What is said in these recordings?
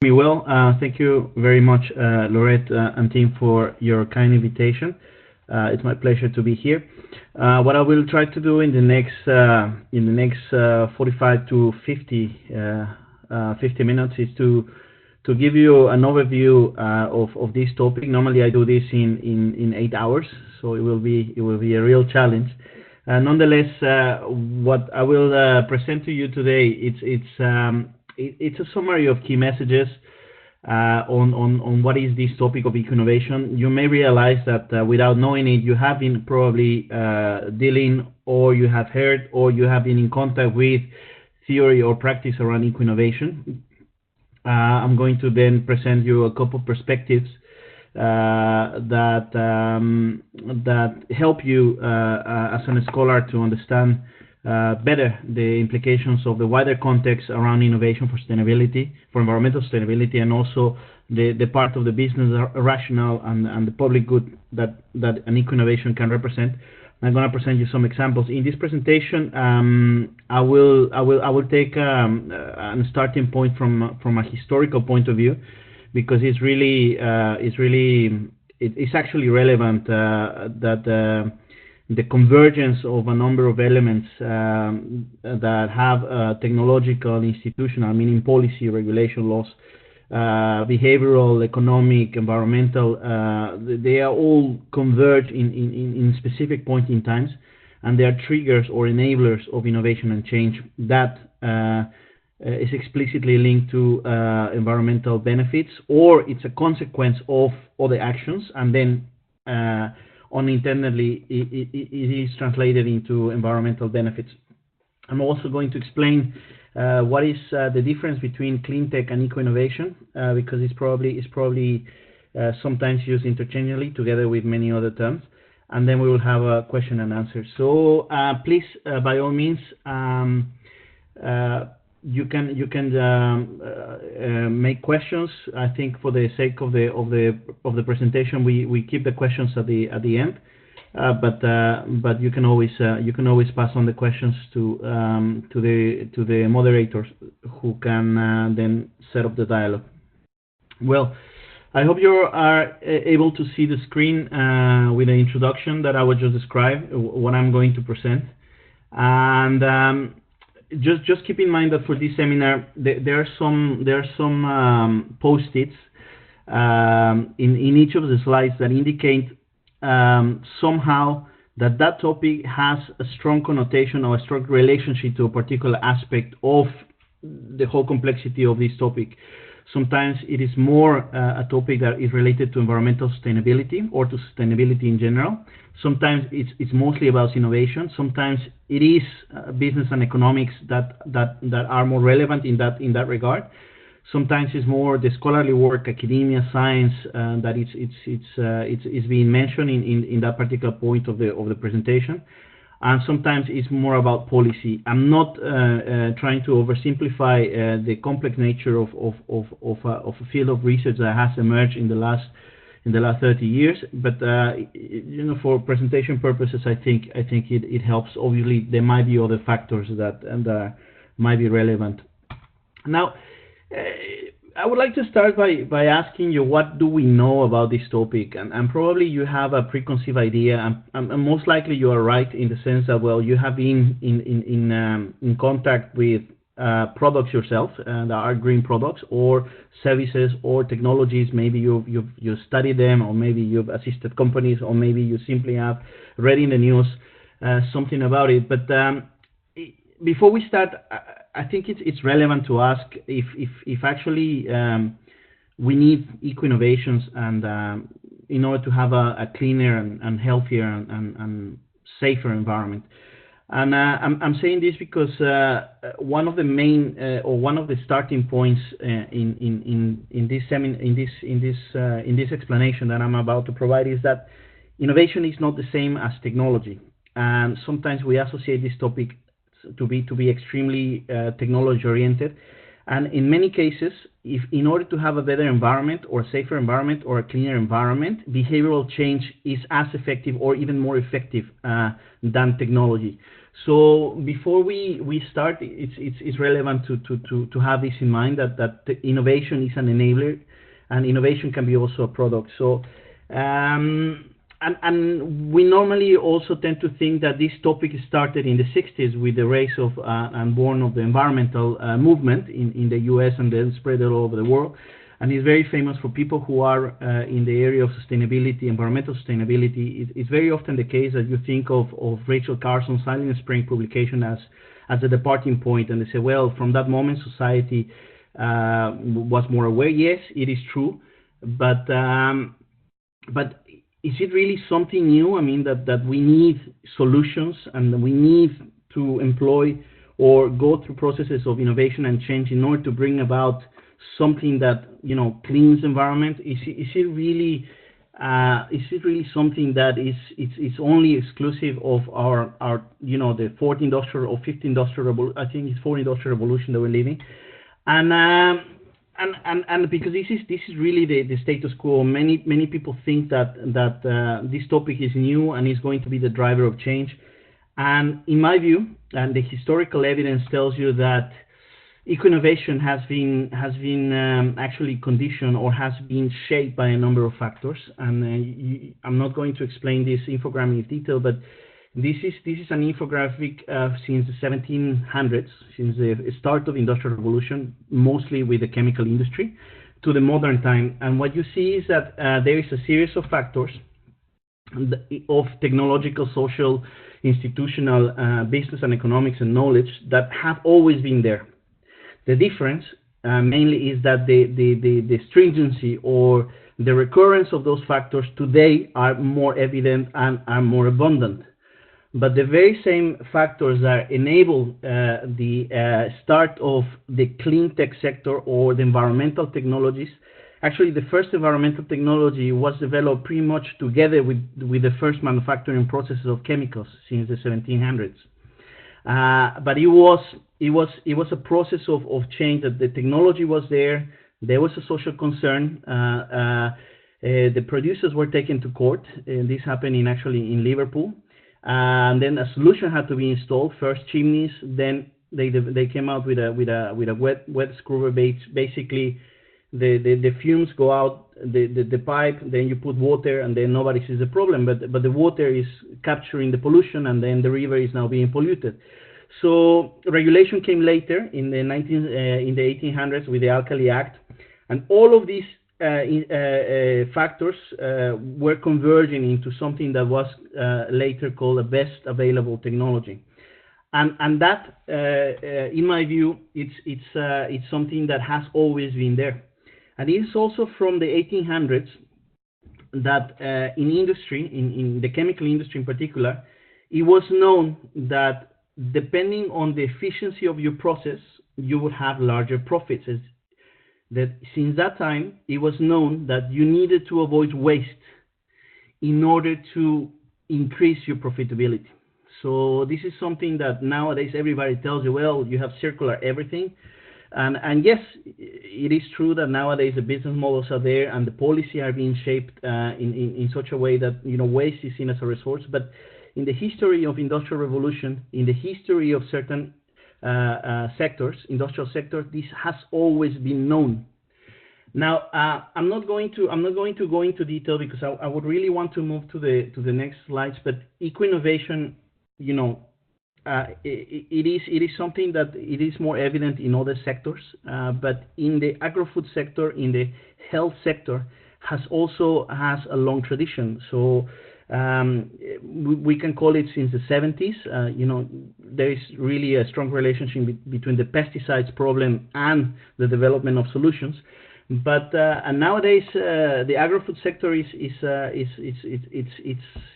Me well. Thank you very much, Lorette and team, for your kind invitation. It's my pleasure to be here. What I will try to do in the next 45 to 50 minutes is to give you an overview of this topic. Normally, I do this in 8 hours, so it will be a real challenge. Nonetheless, what I will present to you today, it's a summary of key messages on what is this topic of eco-innovation. You may realize that without knowing it, you have been probably dealing, or you have heard, or you have been in contact with theory or practice around eco-innovation. I'm going to then present you a couple of perspectives that help you as a scholar to understand better the implications of the wider context around innovation for sustainability, for environmental sustainability, and also the part of the business rationale and the public good that an eco-innovation can represent. I'm going to present you some examples. In this presentation, I will take a starting point from a historical point of view, because it's actually relevant that the convergence of a number of elements that have technological, institutional, meaning policy, regulation, laws, behavioral, economic, environmental, they are all converge in specific point in times, and they are triggers or enablers of innovation and change that is explicitly linked to environmental benefits, or it's a consequence of other actions, and then unintendedly it is translated into environmental benefits. I'm also going to explain what is the difference between clean tech and eco-innovation, because it's probably sometimes used interchangeably together with many other terms, and then we will have a question and answer. So please, by all means, you can make questions. I think for the sake of the presentation, we keep the questions at the end. But you can always pass on the questions to the moderators, who can then set up the dialogue. Well, I hope you are able to see the screen with the introduction that I will just describe what I'm going to present. And just keep in mind that for this seminar there are some post-its in each of the slides that indicate somehow that topic has a strong connotation or a strong relationship to a particular aspect of the whole complexity of this topic. Sometimes it is more a topic that is related to environmental sustainability or to sustainability in general. Sometimes it's mostly about innovation. Sometimes it is business and economics that are more relevant in that regard. Sometimes it's more the scholarly work, academia, science, that it's being mentioned in that particular point of the presentation. And sometimes it's more about policy. I'm not trying to oversimplify the complex nature of a field of research that has emerged in the last 30 years. But for presentation purposes, I think it helps. Obviously, there might be other factors that might be relevant. Now, I would like to start by asking you, what do we know about this topic? And probably you have a preconceived idea, and most likely you are right in the sense that, well, you have been in contact with products yourself, that are green products or services or technologies. Maybe you've studied them, or maybe you've assisted companies, or maybe you simply have read in the news something about it. But before we start, I think it's relevant to ask if actually we need eco-innovations and in order to have a cleaner and healthier and safer environment. And I'm saying this because one of the main or one of the starting points in this explanation that I'm about to provide is that innovation is not the same as technology, and sometimes we associate this topic to be extremely technology oriented, And in many cases, if in order to have a better environment or a safer environment or a cleaner environment, behavioral change is as effective or even more effective than technology. So before we start, it's relevant to have this in mind, that innovation is an enabler, and innovation can be also a product. So and we normally also tend to think that this topic started in the 60s with the rise of and born of the environmental movement in the US, and then spread all over the world. And it's very famous for people who are in the area of sustainability, environmental sustainability. It's very often the case that you think of Rachel Carson's Silent Spring publication as a departing point, and they say, well, from that moment society was more aware. Yes, it is true, but is it really something new? I mean, that we need solutions, and we need to employ or go through processes of innovation and change in order to bring about something that, you know, cleans environment? Is it really something that is only exclusive of our you know, the fourth industrial or fifth industrial revolution? I think it's fourth industrial revolution that we're living, and because this is really the status quo. Many people think that this topic is new and is going to be the driver of change. And in my view, and the historical evidence tells you that eco-innovation has been actually conditioned or has been shaped by a number of factors. And I'm not going to explain this infogram in detail, but this is an infographic since the 1700s, since the start of industrial revolution, mostly with the chemical industry, to the modern time. And what you see is that there is a series of factors of technological, social, institutional, business and economics and knowledge that have always been there. The difference mainly is that the stringency or the recurrence of those factors today are more evident and are more abundant. But the very same factors that enable the start of the clean tech sector or the environmental technologies. Actually, the first environmental technology was developed pretty much together with the first manufacturing processes of chemicals since the 1700s. But it was a process of change, that the technology was there. There was a social concern. The producers were taken to court. This happened in Liverpool. And then a solution had to be installed. First chimneys, then they came out with a wet screwer. Basically, the fumes go out the pipe. Then you put water, and then nobody sees the problem. But the water is capturing the pollution, and then the river is now being polluted. So regulation came later in the 1800s with the Alkali Act, and all of these factors were converging into something that was later called a best available technology, and that, in my view, it's something that has always been there. And it's also from the 1800s that in industry, in the chemical industry in particular, it was known that depending on the efficiency of your process, you would have larger profits. That since that time, it was known that you needed to avoid waste in order to increase your profitability. So this is something that nowadays everybody tells you, well, you have circular everything. And yes, it is true that nowadays the business models are there and the policy are being shaped in such a way that, you know, waste is seen as a resource. But in the history of industrial revolution, in the history of certain sectors, industrial sector, this has always been known. Now, I'm not going to go into detail because I would really want to move to the next slides. But eco-innovation, you know, it is something that it is more evident in other sectors, but in the agro-food sector, in the health sector, has a long tradition. So we can call it since the 70s. You know, there is really a strong relationship between the pesticides problem and the development of solutions. But and nowadays the agro-food sector is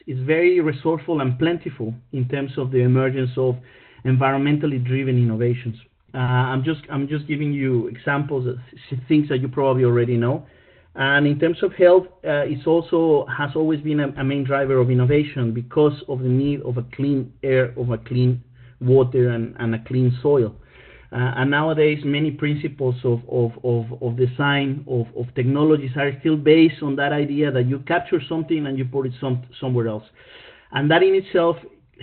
very resourceful and plentiful in terms of the emergence of environmentally driven innovations. I'm just giving you examples of things that you probably already know. And in terms of health, it also has always been a main driver of innovation because of the need of a clean air, of a clean water, and a clean soil. And nowadays, many principles of design, of technologies are still based on that idea that you capture something and you put it somewhere else. And that in itself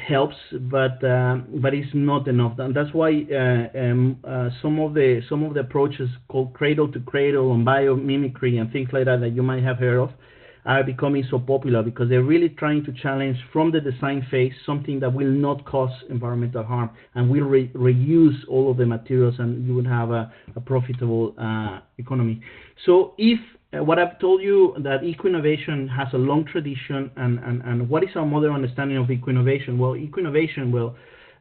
helps, but it's not enough. And that's why some of the approaches called cradle to cradle and biomimicry and things like that you might have heard of are becoming so popular, because they're really trying to challenge from the design phase something that will not cause environmental harm and will reuse all of the materials, and you would have a profitable economy. So if what I've told you, that eco-innovation has a long tradition, and what is our modern understanding of eco-innovation? Well, eco-innovation,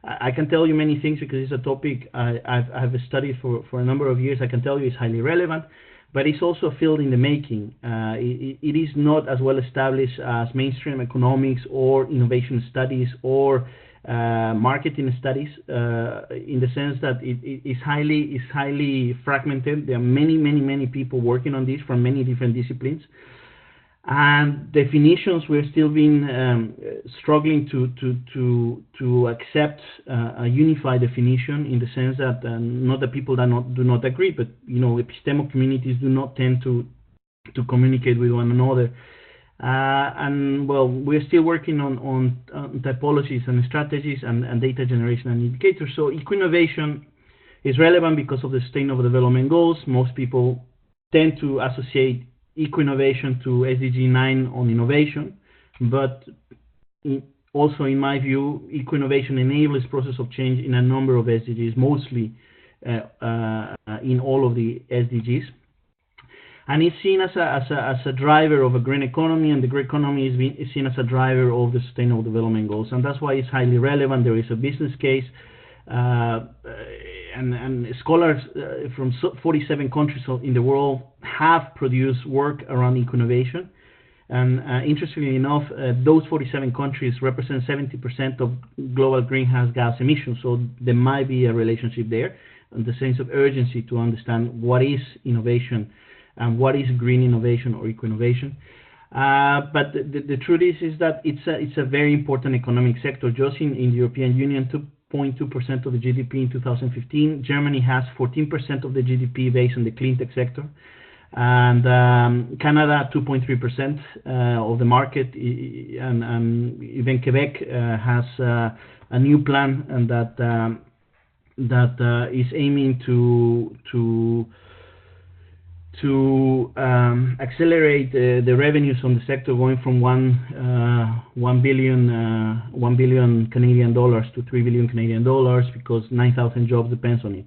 I can tell you many things because it's a topic I've studied for a number of years. I can tell you it's highly relevant, but it's also a field in the making. It is not as well established as mainstream economics or innovation studies or marketing studies, in the sense that it is highly fragmented. There are many people working on this from many different disciplines. And definitions, we're still been struggling to accept a unified definition, in the sense that not that people do not agree, but epistemic communities do not tend to communicate with one another. And well, we're still working on typologies and strategies and data generation and indicators. So eco-innovation is relevant because of the Sustainable Development Goals. Most people tend to associate eco-innovation to SDG 9 on innovation, but also, in my view, eco-innovation enables process of change in a number of SDGs, mostly in all of the SDGs. And it's seen as a driver of a green economy, and the green economy is seen as a driver of the Sustainable Development Goals, and that's why it's highly relevant. There is a business case, and scholars from 47 countries in the world have produced work around eco-innovation. And interestingly enough, those 47 countries represent 70% of global greenhouse gas emissions. So there might be a relationship there, and the sense of urgency to understand what is innovation and what is green innovation or eco-innovation. But the truth is that it's a very important economic sector. Just in the European Union, 2.2% of the GDP in 2015. Germany has 14% of the GDP based on the clean tech sector. And Canada, 2.3% of the market, and even Quebec has a new plan, and that is aiming to accelerate the revenues from the sector, going from 1 billion Canadian dollars to 3 billion Canadian dollars, because 9,000 jobs depends on it,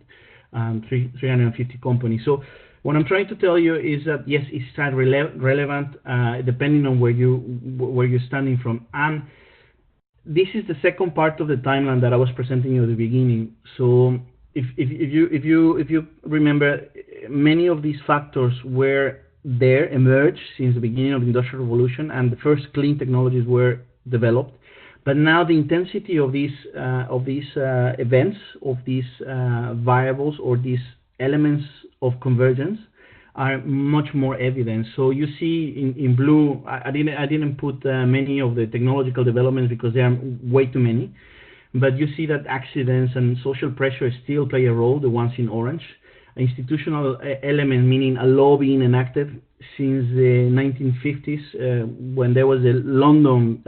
and 350 companies. So what I'm trying to tell you is that yes, it's relevant depending on where you're standing from. And this is the second part of the timeline that I was presenting you at the beginning. So if you remember, many of these factors were emerged since the beginning of the Industrial Revolution, and the first clean technologies were developed. But now the intensity of these events, of these variables, or these elements of convergence, are much more evident. So you see in blue, I didn't put many of the technological developments because there are way too many. But you see that accidents and social pressure still play a role, the ones in orange. Institutional element, meaning a law being enacted since the 1950s, when there was the London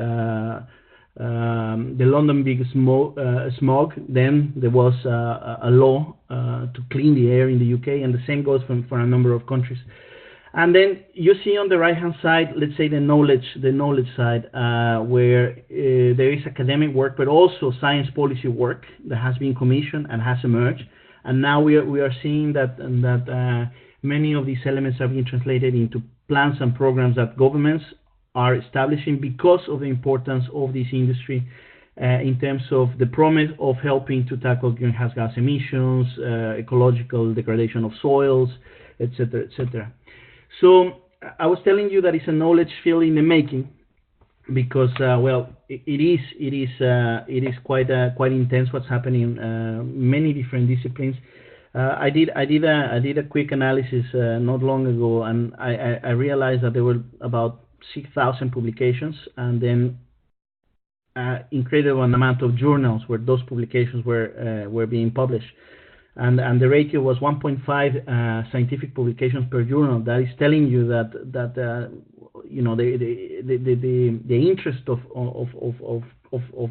big smog. Then there was a law to clean the air in the UK, and the same goes for a number of countries. And then you see on the right-hand side, let's say the knowledge side, where there is academic work, but also science policy work that has been commissioned and has emerged. And now we are seeing that many of these elements are being translated into plans and programs that governments are establishing because of the importance of this industry in terms of the promise of helping to tackle greenhouse gas emissions, ecological degradation of soils, etc., etc. So I was telling you that it's a knowledge field in the making, because it is quite intense what's happening in many different disciplines. I did a quick analysis not long ago, and I realized that there were about 6,000 publications, and then incredible amount of journals where those publications were being published. and the ratio was 1.5 scientific publications per journal. That is telling you that you know, the interest of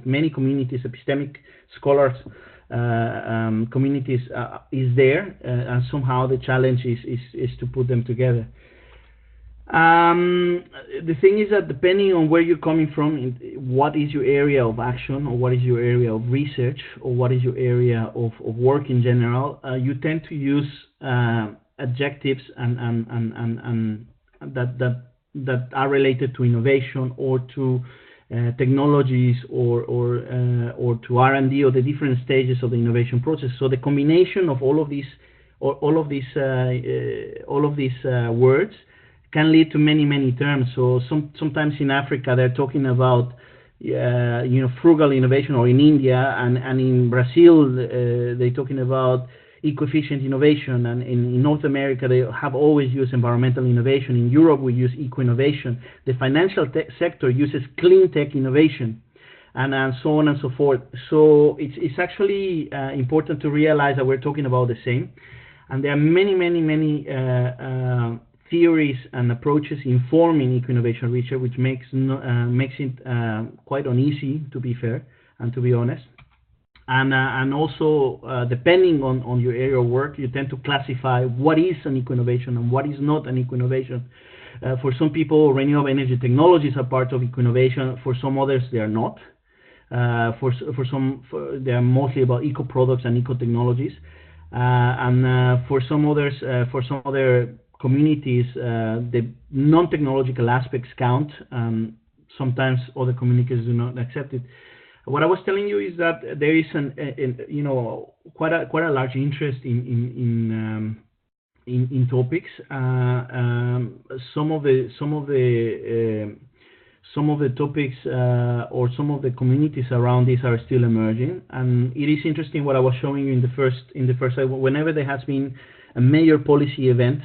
many communities, epistemic scholars, communities is there, and somehow the challenge is to put them together. The thing is that depending on where you're coming from, what is your area of action, or what is your area of research, or what is your area of work in general, you tend to use adjectives and that are related to innovation or to technologies or to R&D, or the different stages of the innovation process. So the combination of all of these words can lead to many terms. So sometimes in Africa they're talking about you know, frugal innovation, or in India and in Brazil they're talking about eco-efficient innovation, and in North America they have always used environmental innovation. In Europe we use eco-innovation. The financial sector uses clean tech innovation, and so on and so forth. So it's actually important to realize that we're talking about the same, and there are many theories and approaches informing eco-innovation research, which makes it quite uneasy, to be fair and to be honest. And also, depending on your area of work, you tend to classify what is an eco-innovation and what is not an eco-innovation. For some people, renewable energy technologies are part of eco-innovation. For some others, they are not. For some, they are mostly about eco-products and eco-technologies. And for some others, for some other communities, the non-technological aspects count. Sometimes other communities do not accept it. What I was telling you is that there is you know, quite a large interest in topics. Some of the topics or some of the communities around this are still emerging, and it is interesting what I was showing you in the first slide. Whenever there has been a major policy event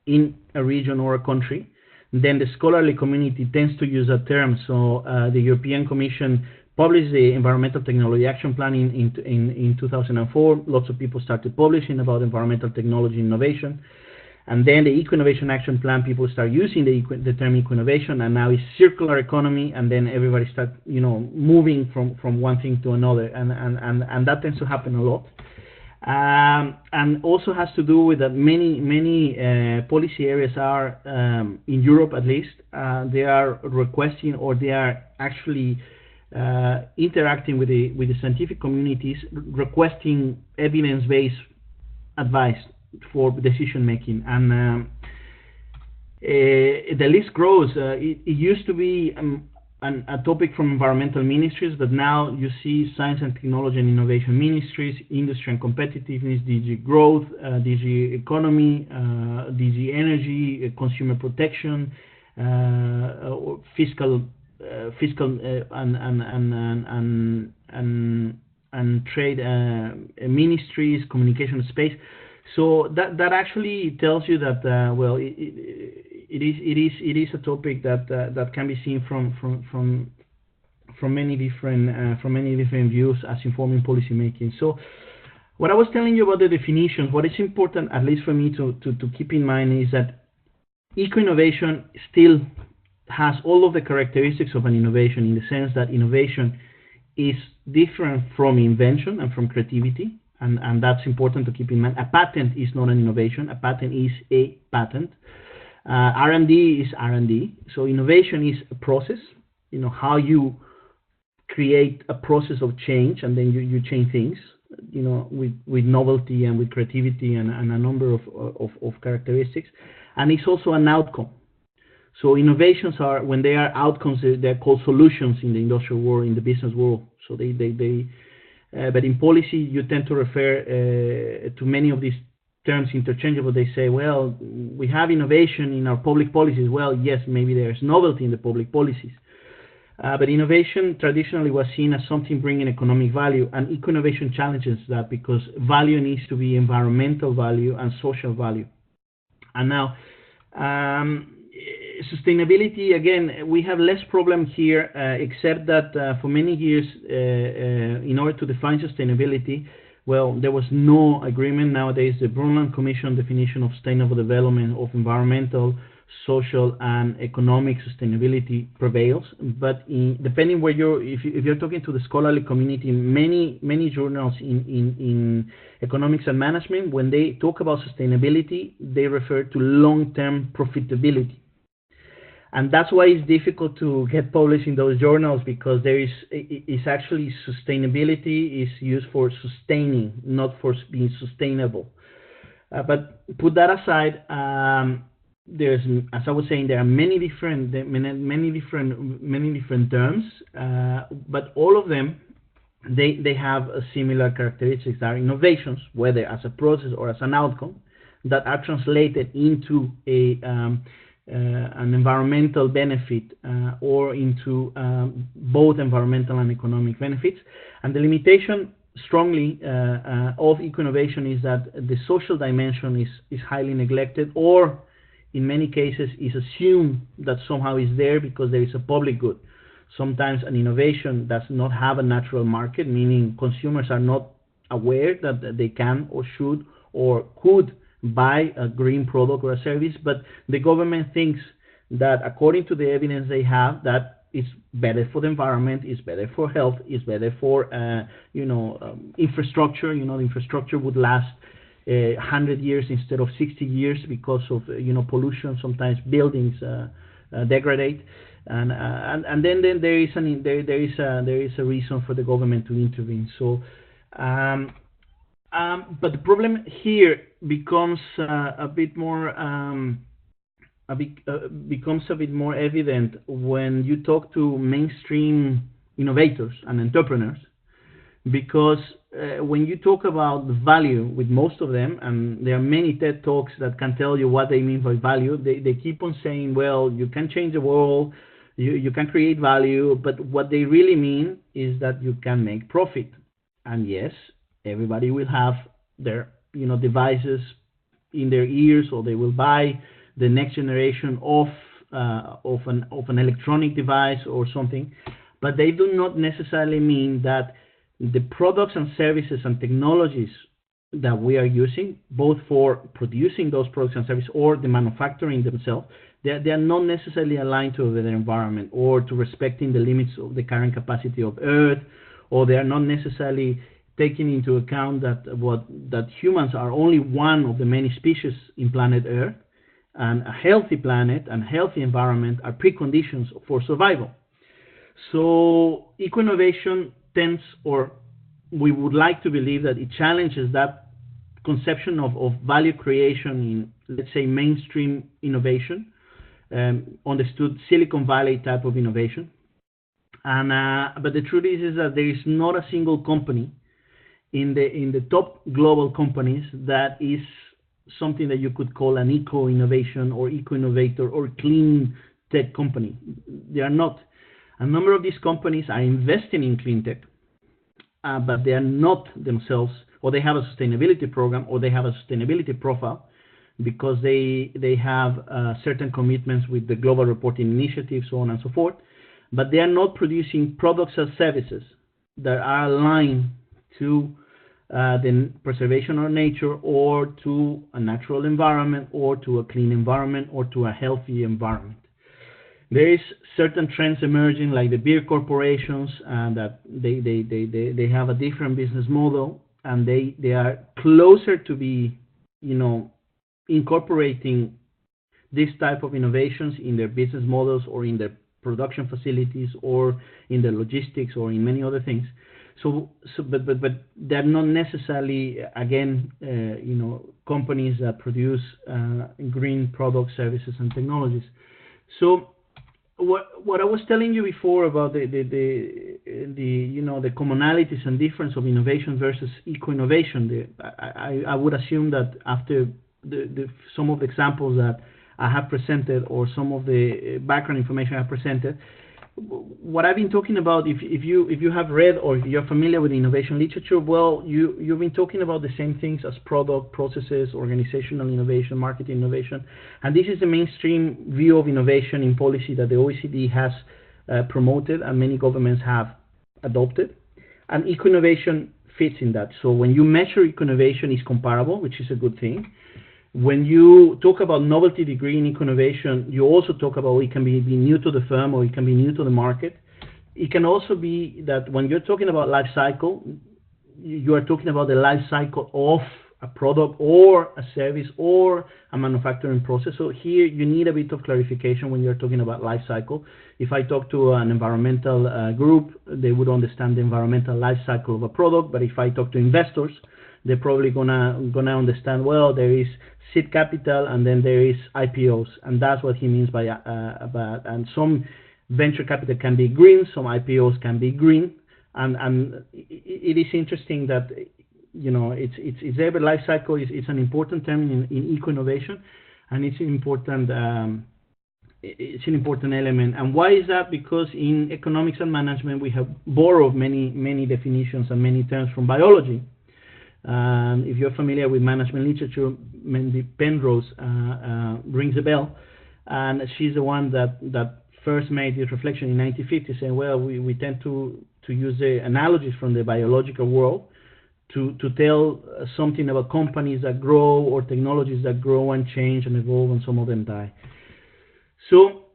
in a region or a country, then the scholarly community tends to use that term. So the European Commission published the Environmental Technology Action Plan in 2004. Lots of people started publishing about environmental technology innovation. And then the Eco-Innovation Action Plan, people start using the term eco-innovation, and now it's circular economy, and then everybody start, you know, moving from one thing to another, and that tends to happen a lot. And also has to do with that many policy areas are, in Europe at least, they are requesting, or they are actually interacting with the scientific communities, requesting evidence-based advice for decision making, and the list grows. It used to be a topic from environmental ministries, but now you see science and technology and innovation ministries, industry and competitiveness, DG growth, DG economy, DG energy, consumer protection, fiscal and trade ministries, communication space. So that actually tells you that well, it is a topic that can be seen from many different views as informing policy making. So what I was telling you about the definitions, what is important, at least for me, to keep in mind is that eco-innovation still has all of the characteristics of an innovation, in the sense that innovation is different from invention and from creativity, and that's important to keep in mind. A patent is not an innovation. A patent is a patent. R&D is R&D. So innovation is a process, you know, how you create a process of change, and then you change things, you know, with novelty and with creativity and a number of characteristics. And it's also an outcome. So innovations are, when they are outcomes, they're called solutions in the industrial world, in the business world. So but in policy, you tend to refer to many of these terms interchangeable. They say, well, we have innovation in our public policies. Well, yes, maybe there's novelty in the public policies. But innovation traditionally was seen as something bringing economic value, and eco-innovation challenges that, because value needs to be environmental value and social value. And now, sustainability, again, we have less problem here, except that for many years, in order to define sustainability, Well, there was no agreement. Nowadays, the Brundtland Commission definition of sustainable development of environmental, social, and economic sustainability prevails. But depending where if you're talking to the scholarly community, many journals in economics and management, when they talk about sustainability, they refer to long-term profitability. And that's why it's difficult to get published in those journals, because it's actually sustainability is used for sustaining, not for being sustainable. But put that aside, there's, as I was saying, there are many different terms, but all of them they have a similar characteristics. Are innovations, whether as a process or as an outcome, that are translated into an environmental benefit or into both environmental and economic benefits. And the limitation strongly of eco-innovation is that the social dimension is highly neglected, or in many cases is assumed that somehow is there because there is a public good. Sometimes an innovation does not have a natural market, meaning consumers are not aware that they can or should or could buy a green product or a service, but the government thinks that according to the evidence they have, that it's better for the environment, it's better for health, it's better for infrastructure. The infrastructure would last 100 years instead of 60 years because of pollution. Sometimes buildings degrade, and then there is a reason for the government to intervene. So. But the problem here becomes a bit more evident when you talk to mainstream innovators and entrepreneurs, because when you talk about value with most of them, and there are many TED Talks that can tell you what they mean by value, they keep on saying, well, you can change the world, you can create value, but what they really mean is that you can make profit. And yes, everybody will have their devices in their ears, or they will buy the next generation of an electronic device or something, but they do not necessarily mean that the products and services and technologies that we are using, both for producing those products and services or the manufacturing themselves, they are not necessarily aligned to the environment or to respecting the limits of the current capacity of Earth, or they are not necessarily taking into account that humans are only one of the many species in planet Earth, and a healthy planet and healthy environment are preconditions for survival. So eco-innovation tends, or we would like to believe that it challenges that conception of value creation in, let's say, mainstream innovation, understood Silicon Valley type of innovation. And but the truth is that there is not a single company in the top global companies that is something that you could call an eco-innovation or eco-innovator or clean tech company. They are not. A number of these companies are investing in clean tech, but they are not themselves, or they have a sustainability program, or they have a sustainability profile, because they have certain commitments with the Global Reporting Initiative, so on and so forth, but they are not producing products or services that are aligned to the preservation of nature, or to a natural environment, or to a clean environment, or to a healthy environment. There is certain trends emerging, like the beer corporations, that they have a different business model, and they are closer to be, incorporating this type of innovations in their business models, or in their production facilities, or in their logistics, or in many other things. But they're not necessarily, again, companies that produce green products, services, and technologies. So what I was telling you before about the commonalities and difference of innovation versus eco-innovation, I would assume that after some of the examples that I have presented, or some of the background information I have presented, what I've been talking about, if you have read or if you're familiar with innovation literature, well, you've been talking about the same things as product, processes, organizational innovation, marketing innovation, and this is the mainstream view of innovation in policy that the OECD has promoted and many governments have adopted. And eco-innovation fits in that. So when you measure eco-innovation, it's comparable, which is a good thing. When you talk about novelty degree in eco-innovation, you also talk about it can be new to the firm or it can be new to the market. It can also be that when you're talking about life cycle, you are talking about the life cycle of a product or a service or a manufacturing process. So here you need a bit of clarification when you're talking about life cycle. If I talk to an environmental group, they would understand the environmental life cycle of a product. But if I talk to investors, they're probably gonna understand, well, there is seed capital and then there is IPOs, and that's what he means by and some venture capital can be green, some IPOs can be green, and it is interesting that it's every life cycle is an important term in eco-innovation, and it's an important element. And why is that? Because in economics and management we have borrowed many definitions and many terms from biology. If you're familiar with management literature, Mandy Penrose rings a bell, and she's the one that first made this reflection in 1950, saying, well, we tend to use the analogies from the biological world to tell something about companies that grow or technologies that grow and change and evolve, and some of them die. So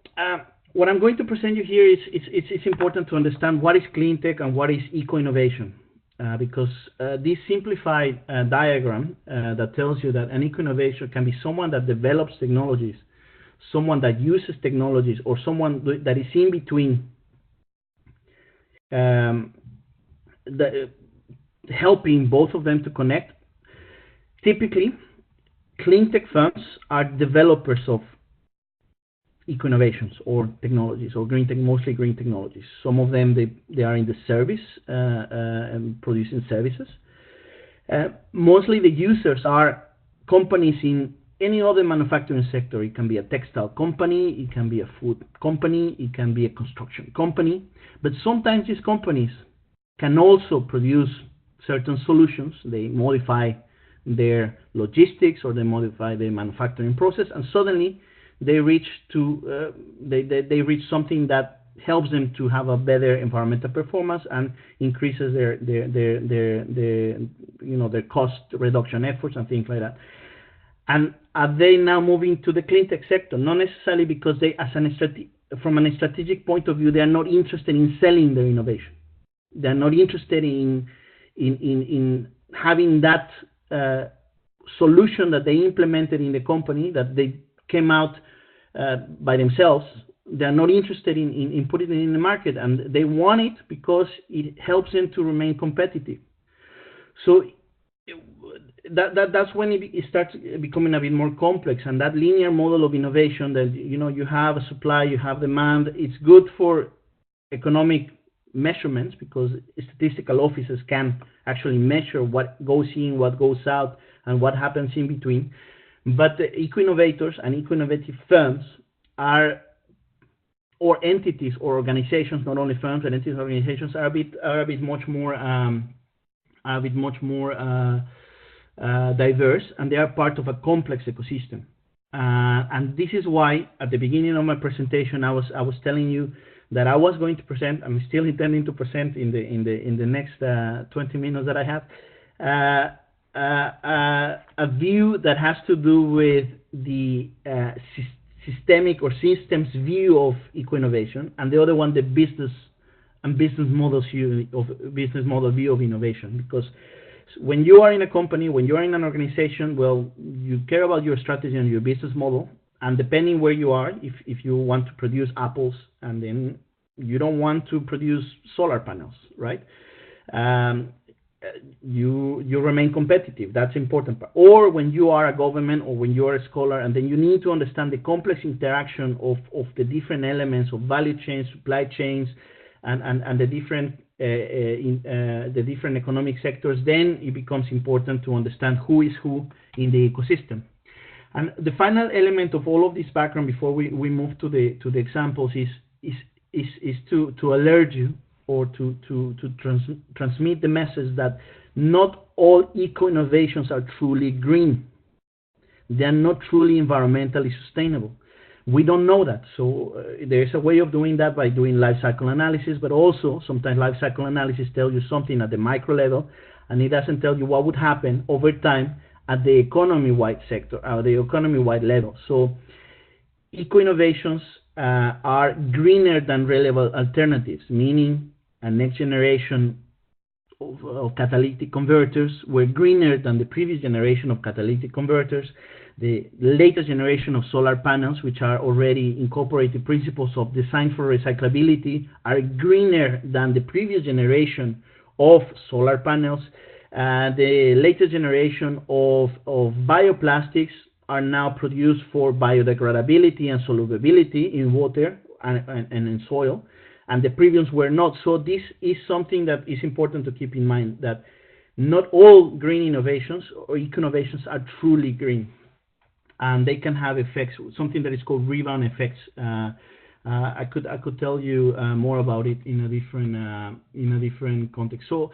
what I'm going to present you here is it's important to understand what is clean tech and what is eco-innovation, because this simplified diagram that tells you that an eco-innovation can be someone that develops technologies, someone that uses technologies, or someone that is in between, helping both of them to connect. Typically, clean tech firms are developers of eco-innovations or technologies, or green tech, mostly green technologies. Some of them they are in the service and producing services. Mostly the users are companies in any other manufacturing sector. It can be a textile company, it can be a food company, it can be a construction company. But sometimes these companies can also produce certain solutions. They modify their logistics or they modify their manufacturing process, and suddenly they reach they reach something that helps them to have a better environmental performance and increases their cost reduction efforts and things like that. And are they now moving to the clean tech sector? Not necessarily, because they, from a strategic point of view, they are not interested in selling their innovation. They are not interested in having that solution that they implemented in the company, that they came out by themselves. They are not interested in putting it in the market, and they want it because it helps them to remain competitive. So that's when it starts becoming a bit more complex, and that linear model of innovation that you have a supply, you have demand. It's good for economic measurements because statistical offices can actually measure what goes in, what goes out, and what happens in between. But the eco-innovators and eco-innovative firms or entities or organizations, not only firms, but entities and organizations are a bit much more diverse, and they are part of a complex ecosystem. And this is why at the beginning of my presentation I was telling you that I was going to present. I'm still intending to present in the next 20 minutes that I have a view that has to do with the systemic or systems view of eco-innovation, and the other one the business model view of innovation. Because when you are in a company, when you are in an organization, well, you care about your strategy and your business model, and depending where you are, if you want to produce apples and then you don't want to produce solar panels, right? You remain competitive. That's important part. Or when you are a government or when you are a scholar, and then you need to understand the complex interaction of the different elements of value chains, supply chains, and the different economic sectors, then it becomes important to understand who is who in the ecosystem. And the final element of all of this background before we move to the examples is to alert you or to transmit the message that not all eco-innovations are truly green. They are not truly environmentally sustainable. We don't know that. So there's a way of doing that by doing life cycle analysis, but also sometimes life cycle analysis tells you something at the micro level, and it doesn't tell you what would happen over time at the economy-wide sector, or the economy-wide level. So eco-innovations are greener than relevant alternatives, meaning a next generation of catalytic converters were greener than the previous generation of catalytic converters. The latest generation of solar panels, which are already incorporated principles of design for recyclability, are greener than the previous generation of solar panels. The latest generation of bioplastics are now produced for biodegradability and solubility in water and in soil, and the previous were not. So this is something that is important to keep in mind, that not all green innovations or eco-innovations are truly green, and they can have effects, something that is called rebound effects. I could tell you more about it in a different context. So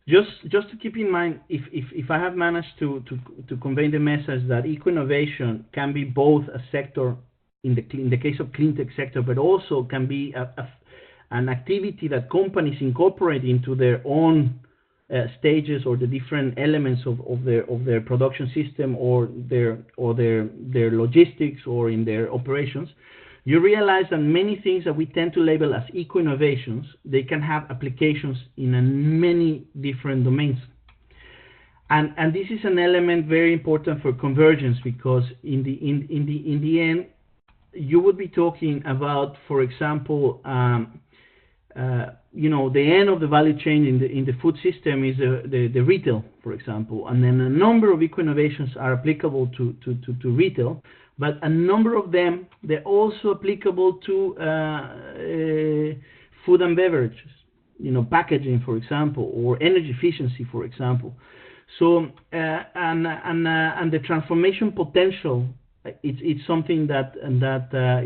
just to keep in mind, if I have managed to convey the message that eco-innovation can be both a sector in the case of clean tech sector, but also can be an activity that companies incorporate into their own stages, or the different elements of their production system, or their logistics, or in their operations, you realize that many things that we tend to label as eco-innovations, they can have applications in many different domains. And this is an element very important for convergence, because in the end, you would be talking about, for example, the end of the value chain in the food system is the retail, for example, and then a number of eco-innovations are applicable to retail, but a number of them, they're also applicable to food and beverages, packaging, for example, or energy efficiency, for example. So and the transformation potential, it's something that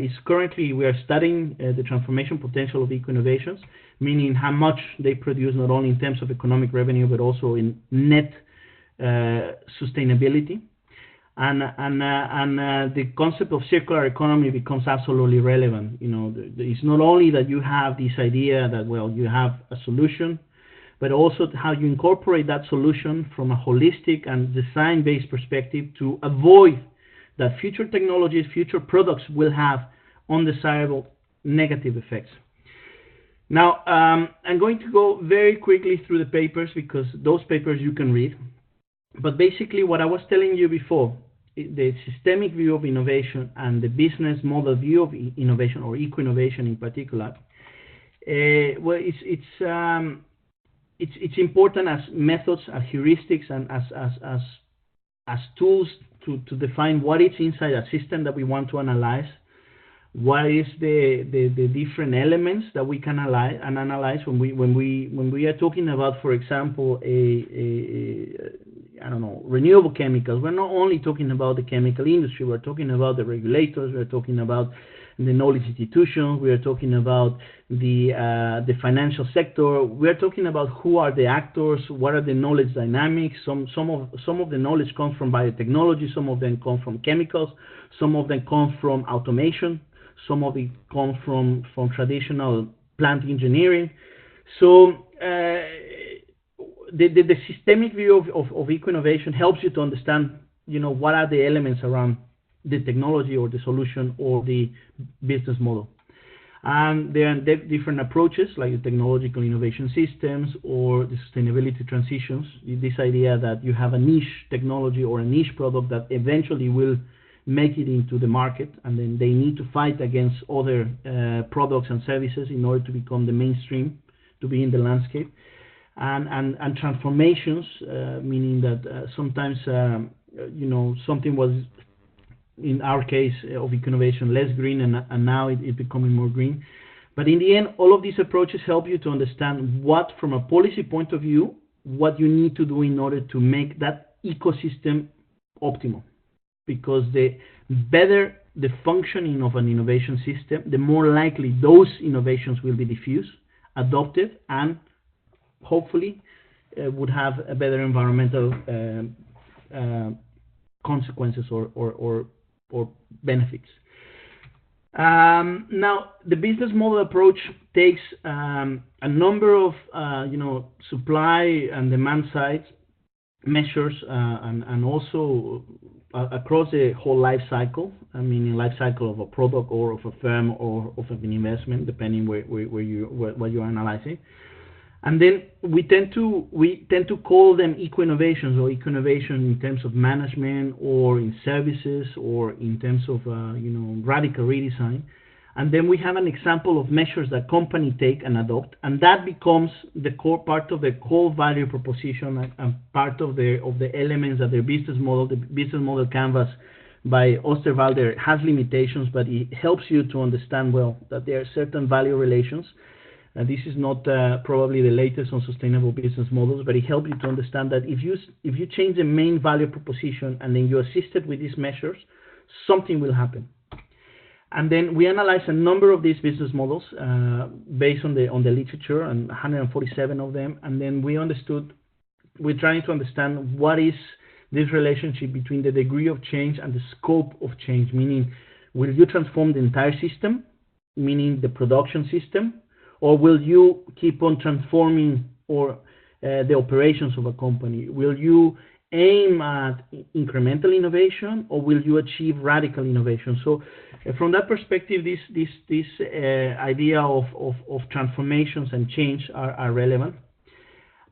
is currently, we are studying the transformation potential of eco-innovations, meaning how much they produce, not only in terms of economic revenue, but also in net sustainability. And the concept of circular economy becomes absolutely relevant. It's not only that you have this idea that, well, you have a solution, but also how you incorporate that solution from a holistic and design-based perspective to avoid that future technologies, future products will have undesirable negative effects. Now, I'm going to go very quickly through the papers, because those papers you can read. But basically, what I was telling you before, the systemic view of innovation and the business model view of innovation, or eco-innovation in particular, well, it's important as methods, as heuristics, and as tools to define what is inside a system that we want to analyze, what is the different elements that we can analyze when we are talking about, for example, renewable chemicals. We're not only talking about the chemical industry, we're talking about the regulators, we're talking about the knowledge institutions, we are talking about the financial sector, we're talking about who are the actors, what are the knowledge dynamics. Some of the knowledge comes from biotechnology, some of them come from chemicals, some of them come from automation, some of it comes from traditional plant engineering. So the systemic view of eco-innovation helps you to understand, what are the elements around the technology or the solution or the business model. And there are different approaches, like the technological innovation systems or the sustainability transitions. This idea that you have a niche technology or a niche product that eventually will make it into the market, and then they need to fight against other products and services in order to become the mainstream, to be in the landscape. And transformations, meaning that sometimes something was, in our case of eco-innovation, less green, and now it's becoming more green. But in the end, all of these approaches help you to understand what, from a policy point of view, what you need to do in order to make that ecosystem optimal. Because the better the functioning of an innovation system, the more likely those innovations will be diffused, adopted, and hopefully would have a better environmental consequences or benefits. Now, the business model approach takes a number of supply and demand side measures and also across the whole life cycle. I mean, in life cycle of a product or of a firm or of an investment, depending what you're analyzing. And then we tend to call them eco-innovations or eco-innovation in terms of management or in services or in terms of radical redesign. And then we have an example of measures that companies take and adopt, and that becomes the core part of the core value proposition and part of the elements that their business model canvas by Osterwalder has limitations, but it helps you to understand well that there are certain value relations. This is not probably the latest on sustainable business models, but it helps you to understand that if you change the main value proposition and then you assist it with these measures, something will happen. And then we analyze a number of these business models based on the literature, and 147 of them. And then we're trying to understand what is this relationship between the degree of change and the scope of change. Meaning, will you transform the entire system, meaning the production system, or will you keep on transforming the operations of a company? Will you aim at incremental innovation, or will you achieve radical innovation? So from that perspective, this idea of transformations and change are relevant.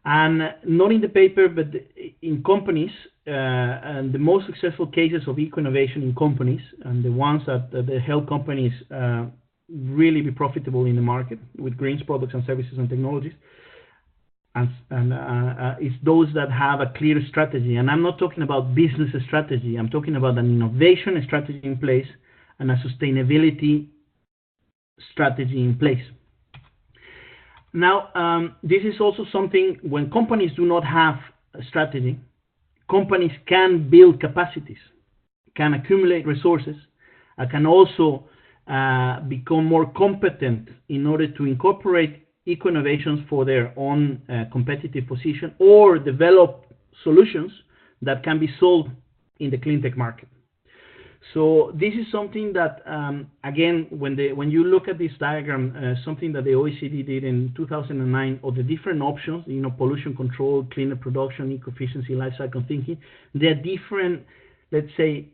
And not in the paper, but in companies, and the most successful cases of eco-innovation in companies, and the ones that help companies really be profitable in the market with green products and services and technologies, and it's those that have a clear strategy. And I'm not talking about business strategy. I'm talking about an innovation strategy in place and a sustainability strategy in place. Now, this is also something when companies do not have a strategy, companies can build capacities, can accumulate resources, can also become more competent in order to incorporate eco-innovations for their own competitive position, or develop solutions that can be sold in the clean tech market. So this is something that, again, when you look at this diagram, something that the OECD did in 2009, of the different options, pollution control, cleaner production, eco-efficiency, life cycle thinking, there are different, let's say,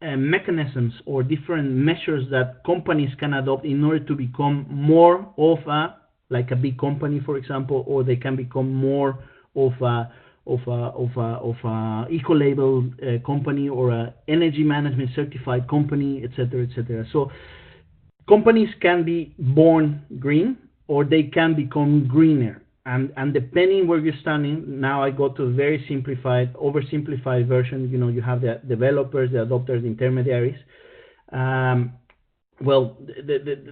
mechanisms or different measures that companies can adopt in order to become more of like a big company, for example, or they can become more of a eco-label company, or a energy management certified company, etc., etc. So companies can be born green, or they can become greener. And depending where you're standing, now I go to a very simplified, oversimplified version. You have the developers, the adopters, the intermediaries.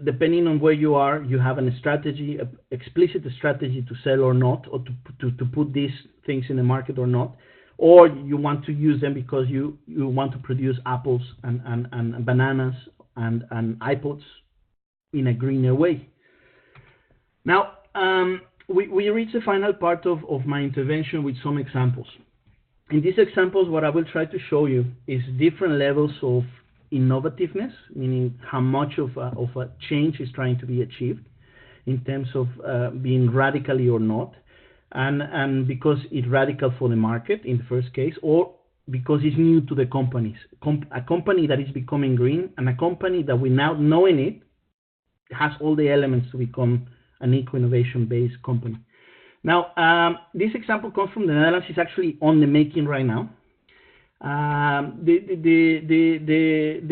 Depending on where you are, you have a strategy, an explicit strategy to sell or not, or to put these things in the market or not, or you want to use them because you want to produce apples and bananas and iPods in a greener way. Now, we reach the final part of my intervention with some examples. In these examples, what I will try to show you is different levels of innovativeness, meaning how much of a change is trying to be achieved in terms of being radically or not, and because it's radical for the market in the first case, or because it's new to the companies. A company that is becoming green, and a company that without knowing it has all the elements to become an eco-innovation based company. Now, this example comes from the Netherlands. It's actually on the making right now. The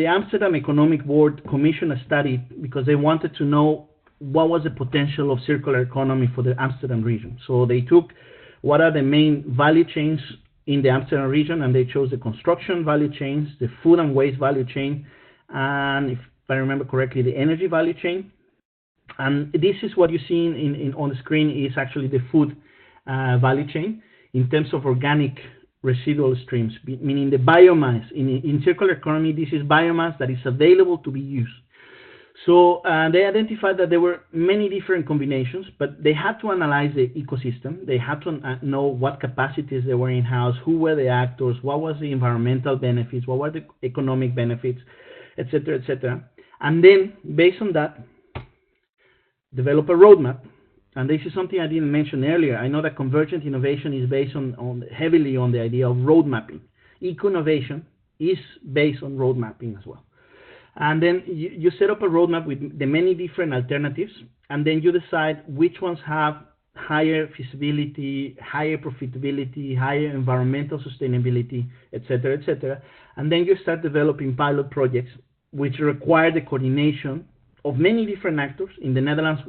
Amsterdam Economic Board commissioned a study because they wanted to know what was the potential of circular economy for the Amsterdam region. So they took what are the main value chains in the Amsterdam region, and they chose the construction value chains, the food and waste value chain, and if I remember correctly, the energy value chain. And this is what you see on the screen is actually the food value chain in terms of organic residual streams, meaning the biomass. In circular economy, this is biomass that is available to be used. So they identified that there were many different combinations, but they had to analyze the ecosystem. They had to know what capacities there were in-house, who were the actors, what was the environmental benefits, what were the economic benefits, etc., etc. And then, based on that, develop a roadmap. And this is something I didn't mention earlier. I know that convergent innovation is based heavily on the idea of road mapping. Eco-innovation is based on road mapping as well. And then you set up a roadmap with the many different alternatives, and then you decide which ones have higher feasibility, higher profitability, higher environmental sustainability, etc., etc. And then you start developing pilot projects which require the coordination of many different actors. In the Netherlands,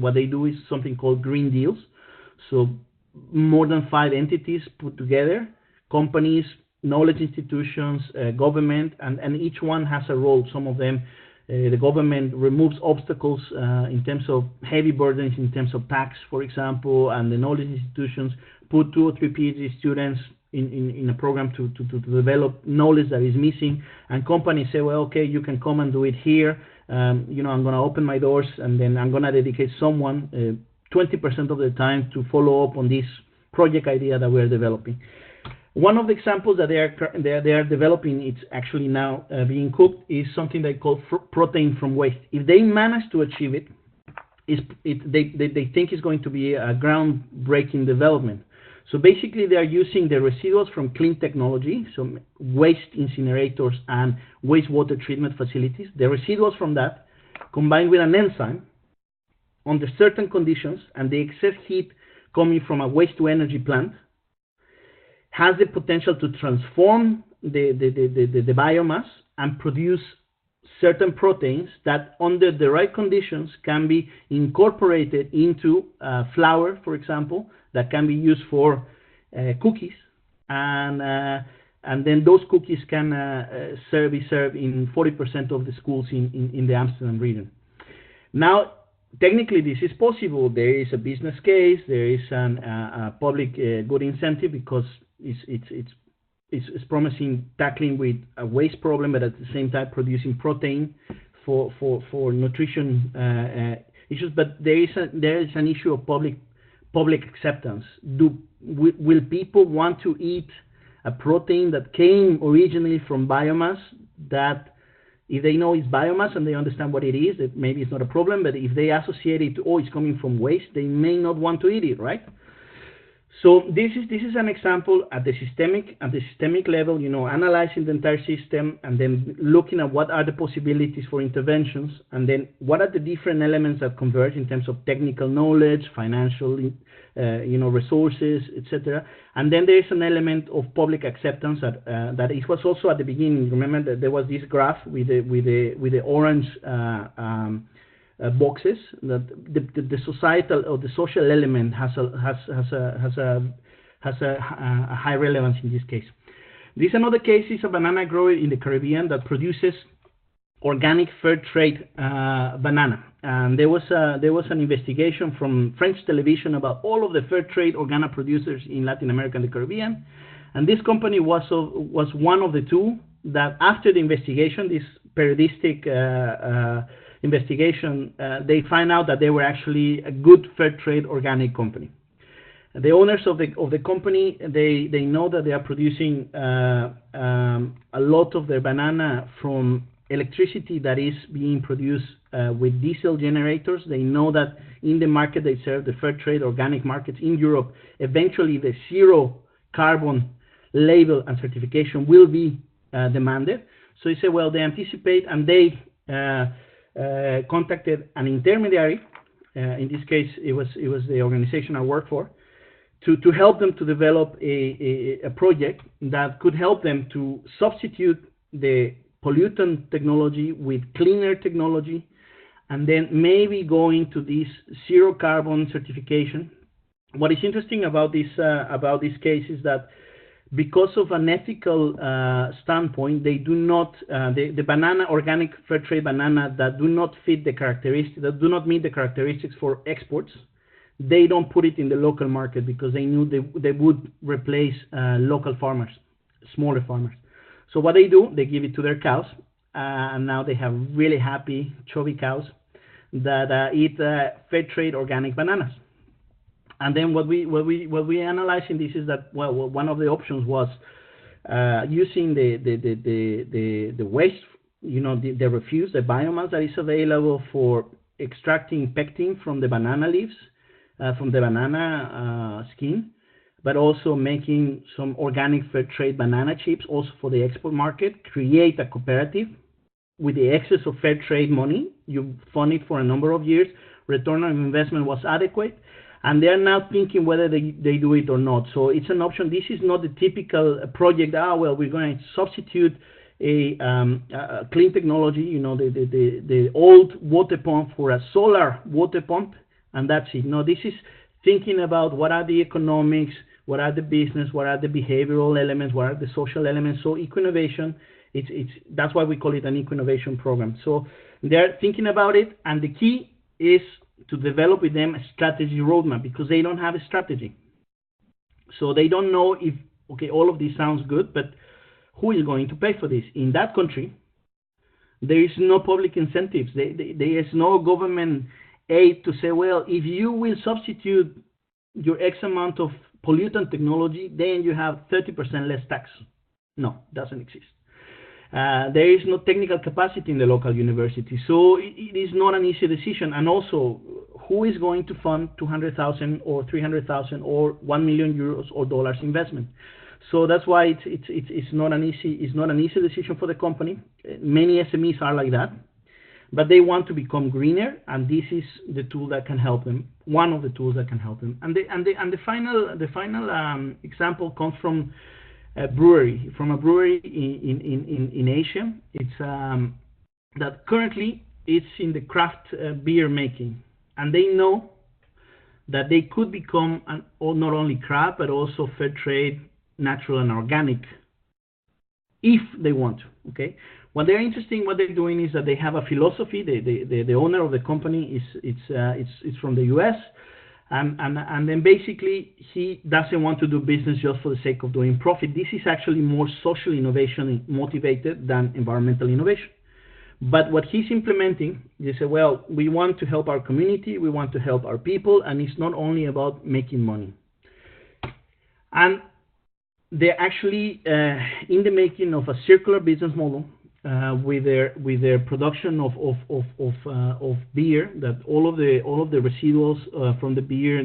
what they do is something called green deals. So more than 5 entities put together, companies, knowledge institutions, government, and each one has a role. Some of them, the government removes obstacles in terms of heavy burdens, in terms of tax, for example, and the knowledge institutions put 2 or 3 PhD students in a program to develop knowledge that is missing, and companies say, well, okay, you can come and do it here. I'm going to open my doors, and then I'm going to dedicate someone 20% of the time to follow up on this project idea that we're developing. One of the examples that they are developing, it's actually now being cooked, is something they call protein from waste. If they manage to achieve it, they think it's going to be a groundbreaking development. So basically, they are using the residuals from clean technology, so waste incinerators and wastewater treatment facilities, the residuals from that, combined with an enzyme under certain conditions, and the excess heat coming from a waste-to-energy plant, has the potential to transform the biomass and produce certain proteins that, under the right conditions, can be incorporated into flour, for example, that can be used for cookies, and then those cookies can be served in 40% of the schools in the Amsterdam region. Now, technically, this is possible. There is a business case. There is a public good incentive, because it's promising tackling with a waste problem, but at the same time producing protein for nutrition issues. But there is an issue of public acceptance. Will people want to eat a protein that came originally from biomass, that if they know it's biomass and they understand what it is, that maybe it's not a problem, but if they associate it to, it's coming from waste, they may not want to eat it, right? So this is an example at the systemic level, analyzing the entire system, and then looking at what are the possibilities for interventions, and then what are the different elements that converge in terms of technical knowledge, financial, resources, etc. And then there is an element of public acceptance that it was also at the beginning. Remember that there was this graph with the orange boxes, that the societal or the social element has a high relevance in this case. This another case is a banana grower in the Caribbean that produces organic fair trade banana, and there was an investigation from French television about all of the fair trade organic producers in Latin America and the Caribbean, and this company was one of the 2 that, after the investigation, this periodistic investigation, they find out that they were actually a good fair trade organic company. The owners of the company, they know that they are producing a lot of their banana from electricity that is being produced with diesel generators. They know that in the market they serve, the fair trade organic markets in Europe, eventually the zero carbon label and certification will be demanded. So they say, well, they anticipate, and they contacted an intermediary. In this case, it was the organization I work for, to help them to develop a project that could help them to substitute the pollutant technology with cleaner technology, and then maybe going to this zero carbon certification. What is interesting about this case is that, because of an ethical standpoint, they do not the banana, organic fair trade banana, that do not fit the characteristics, that do not meet the characteristics for exports, they don't put it in the local market, because they knew they would replace local farmers, smaller farmers. So what they do, they give it to their cows, and now they have really happy, chubby cows that eat fair trade organic bananas. And then what we analyze in this is that, well, one of the options was using the waste the refuse, the biomass that is available for extracting pectin from the banana leaves, from the banana skin, but also making some organic fair trade banana chips also for the export market, create a cooperative with the excess of fair trade money. You fund it for a number of years, return on investment was adequate, and they're now thinking whether they do it or not. So it's an option. This is not the typical project, well, we're going to substitute a clean technology, the old water pump for a solar water pump, and that's it. No, this is thinking about what are the economics, what are the business, what are the behavioral elements, what are the social elements. So eco-innovation, that's why we call it an eco-innovation program. So they're thinking about it, and the key is to develop with them a strategy roadmap, because they don't have a strategy. So they don't know if, okay, all of this sounds good, but who is going to pay for this? In that country, there is no public incentives. There is no government aid to say, well, if you will substitute your X amount of pollutant technology, then you have 30% less tax. No, doesn't exist. There is no technical capacity in the local university, so it is not an easy decision. And also, who is going to fund 200,000 or 300,000 or 1 million euros or dollars investment? So that's why it's not an easy decision for the company. Many SMEs are like that, but they want to become greener, and this is the tool that can help them. One of the tools that can help them. And the final example comes from a brewery in Asia. It's that currently it's in the craft beer making, and they know that they could become not only craft but also fair trade, natural and organic, if they want to. Okay, what they're doing is that they have a philosophy. The owner of the company is from the US. And then basically he doesn't want to do business just for the sake of doing profit. This is actually more social innovation motivated than environmental innovation. But what he's implementing, they say, well, we want to help our community, we want to help our people, and it's not only about making money. And they're actually in the making of a circular business model with their production of beer. That all of the residuals from the beer,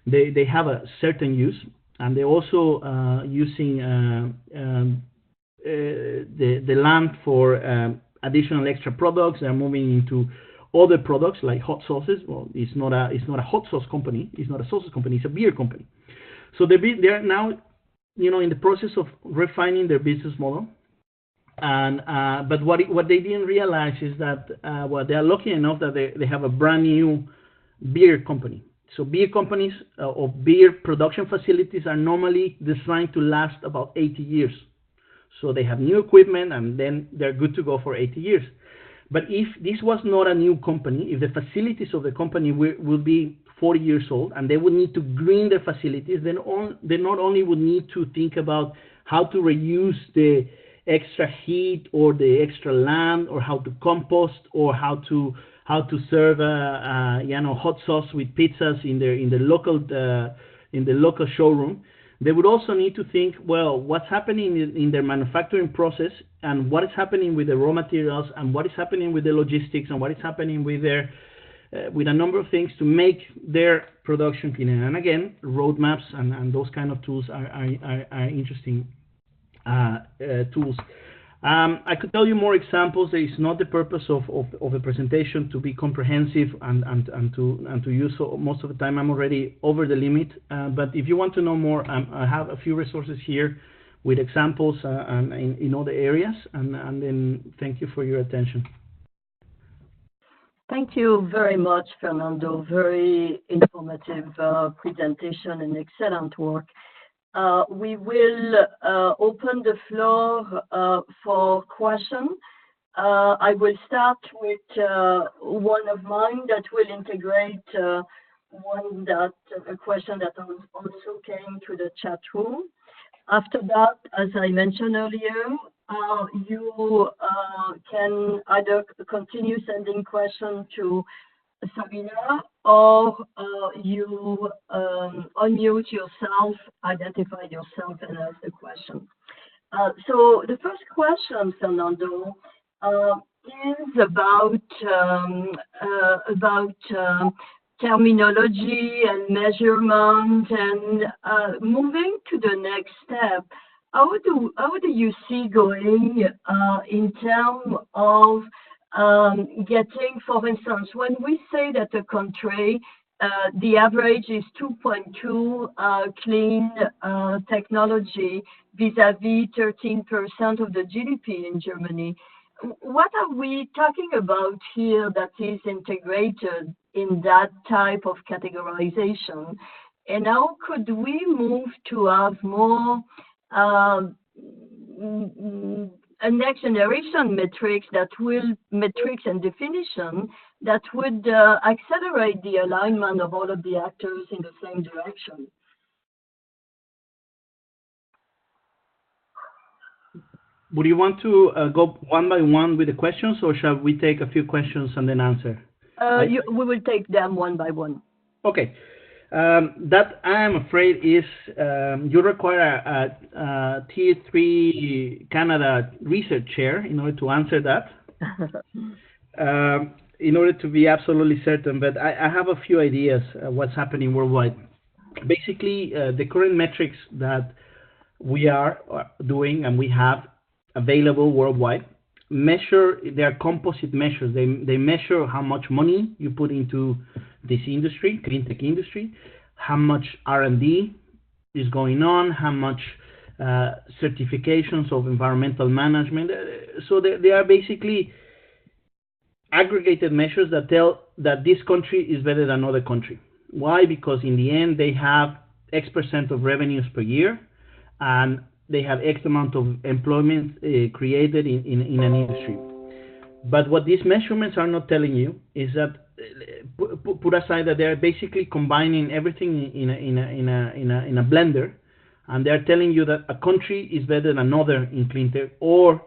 they have a certain use, and they're also using the land for additional extra products. They're moving into other products like hot sauces. Well, it's not a hot sauce company. It's not a sauces company. It's a beer company. So they're now, in the process of refining their business model. And but what they didn't realize is that they are lucky enough that they have a brand new beer company. So beer companies or beer production facilities are normally designed to last about 80 years. So they have new equipment, and then they're good to go for 80 years. But if this was not a new company, if the facilities of the company would be 40 years old, and they would need to green their facilities, then they not only would need to think about how to reuse the extra heat or the extra land, or how to compost, or how to serve hot sauce with pizzas in the local showroom. They would also need to think, well, what's happening in their manufacturing process, and what is happening with the raw materials, and what is happening with the logistics, and what is happening with their with a number of things to make their production cleaner. And again, roadmaps and those kind of tools are interesting tools. I could tell you more examples. There is not the purpose of a presentation to be comprehensive and to use most of the time. I'm already over the limit. But if you want to know more, I have a few resources here with examples in other areas. And then thank you for your attention. Thank you very much, Fernando. Very informative presentation and excellent work. We will open the floor for questions. I will start with one of mine that will integrate a question that also came to the chat room. After that, as I mentioned earlier, you can either continue sending questions to Sabina, or you unmute yourself, identify yourself, and ask the question. So the first question, Fernando, is about terminology and measurement, and moving to the next step. How do you see going in terms of getting, for instance, when we say that a country the average is 2.2 clean technology vis-à-vis 13% of the GDP in Germany. What are we talking about here that is integrated in that type of categorization? And how could we move to have more a next generation metrics and definition that would accelerate the alignment of all of the actors in the same direction? Would you want to go one by one with the questions, or shall we take a few questions and then answer? We will take them one by one. Okay. That, I am afraid, is you require a Tier 3 Canada research chair in order to answer that, in order to be absolutely certain. But I have a few ideas what's happening worldwide. Basically, the current metrics that we are doing and we have available worldwide measure, they are composite measures. They measure how much money you put into this industry, clean tech industry, how much R&D is going on, how much certifications of environmental management. So they are basically aggregated measures that tell that this country is better than another country. Why? Because in the end they have X% of revenues per year, and they have X amount of employment created in an industry. But what these measurements are not telling you is that, put aside that they're basically combining everything in a blender, and they're telling you that a country is better than another in clean tech. Or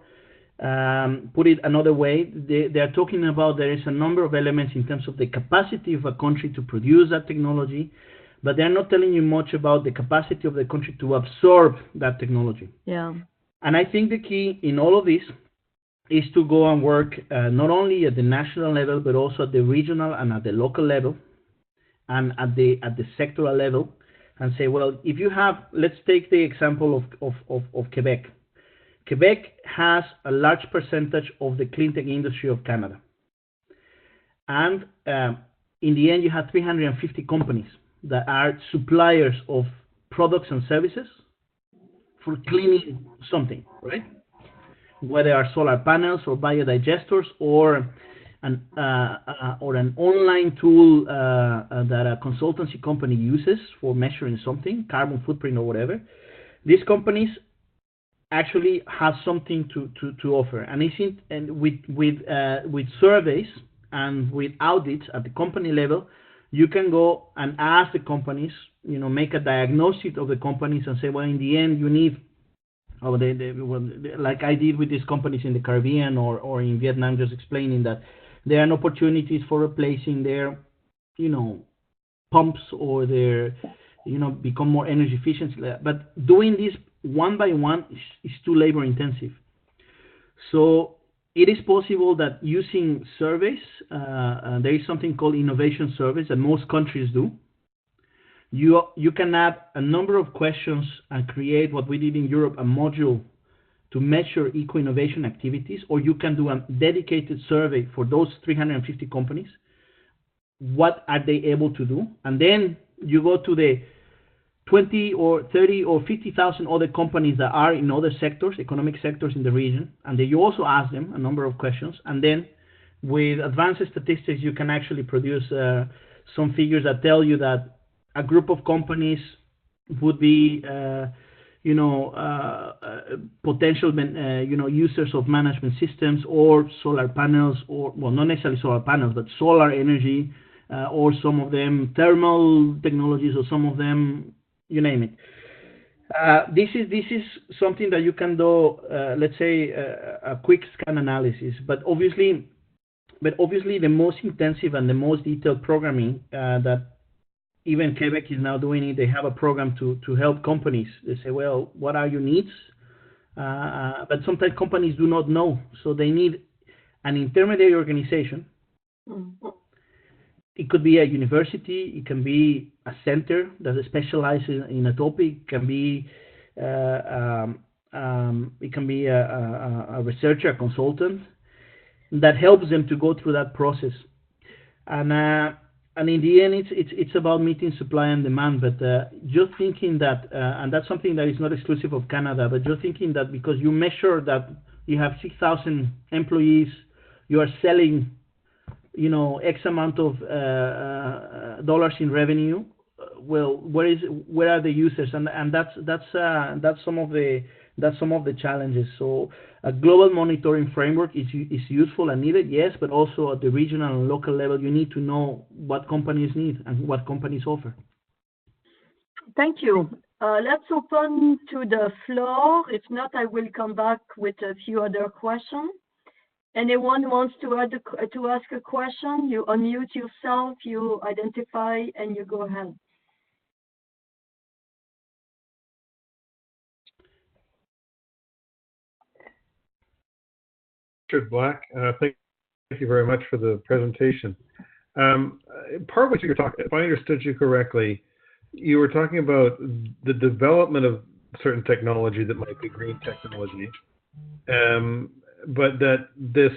put it another way, they're talking about there is a number of elements in terms of the capacity of a country to produce that technology, but they're not telling you much about the capacity of the country to absorb that technology. Yeah. And I think the key in all of this is to go and work not only at the national level, but also at the regional and at the local level, and at the sectoral level, and say, well, if you have, let's take the example of Quebec. Quebec has a large percentage of the clean tech industry of Canada. And in the end, you have 350 companies that are suppliers of products and services for cleaning something, right? Whether are solar panels or biodigesters or an online tool that a consultancy company uses for measuring something, carbon footprint or whatever. These companies actually have something to offer, and with surveys and with audits at the company level, you can go and ask the companies, make a diagnosis of the companies and say, well, in the end, you need, like I did with these companies in the Caribbean or in Vietnam, just explaining that there are opportunities for replacing their, pumps or their, become more energy efficient. But doing this one by one is too labor intensive. So it is possible that using surveys, there is something called innovation surveys that most countries do. You can add a number of questions and create what we did in Europe, a module to measure eco-innovation activities, or you can do a dedicated survey for those 350 companies. What are they able to do? And then you go to the 20 or 30 or 50,000 other companies that are in other sectors, economic sectors in the region, and then you also ask them a number of questions. And then with advanced statistics, you can actually produce some figures that tell you that a group of companies would be, potential, users of management systems or solar panels, or, well, not necessarily solar panels, but solar energy, or some of them thermal technologies, or some of them, you name it. This is something that you can do, let's say, a quick scan analysis. But obviously, the most intensive and the most detailed programming that even Quebec is now doing, they have a program to help companies. They say, well, what are your needs? But sometimes companies do not know, so they need an intermediary organization. It could be a university, it can be a center that specializes in a topic, it can be a researcher, a consultant that helps them to go through that process. And in the end, it's about meeting supply and demand. But just thinking that, and that's something that is not exclusive of Canada, but just thinking that because you measure that you have 6,000 employees, you are selling, X amount of dollars in revenue. Well, where are the users? And that's some of the challenges. So a global monitoring framework is useful and needed, yes, but also at the regional and local level, you need to know what companies need and what companies offer. Thank you. Let's open to the floor. If not, I will come back with a few other questions. Anyone wants to ask a question? You unmute yourself, you identify, and you go ahead. Richard Black, thank you very much for the presentation. Part of what you were talking, if I understood you correctly, you were talking about the development of certain technology that might be green technology, but that this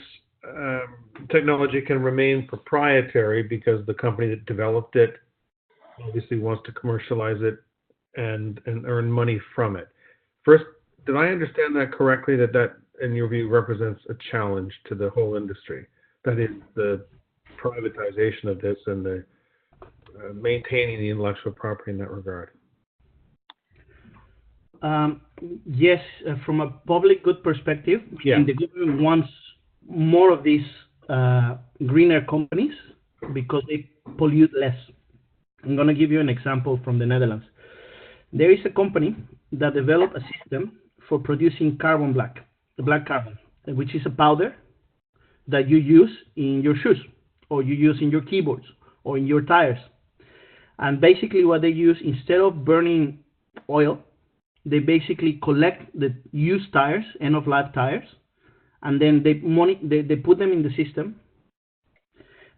technology can remain proprietary because the company that developed it obviously wants to commercialize it and earn money from it. First, did I understand that correctly, that in your view represents a challenge to the whole industry? That is the privatization of this and the maintaining the intellectual property in that regard. Yes, from a public good perspective, yeah. The government wants more of these greener companies because they pollute less. I'm going to give you an example from the Netherlands. There is a company that developed a system for producing black carbon, which is a powder that you use in your shoes, or you use in your keyboards, or in your tires. And basically what they use, instead of burning oil, they basically collect the used tires, end-of-life tires, and then they put them in the system,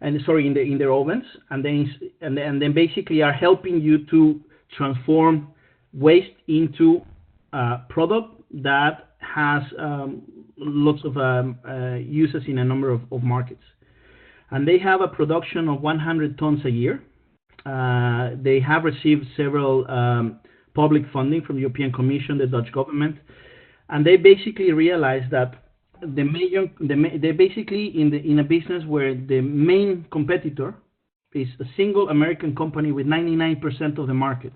and in their ovens, and then basically are helping you to transform waste into a product that has lots of uses in a number of markets. And they have a production of 100 tons a year. They have received several public funding from the European Commission, the Dutch government, and they basically realized that they're basically in a business where the main competitor is a single American company with 99% of the market.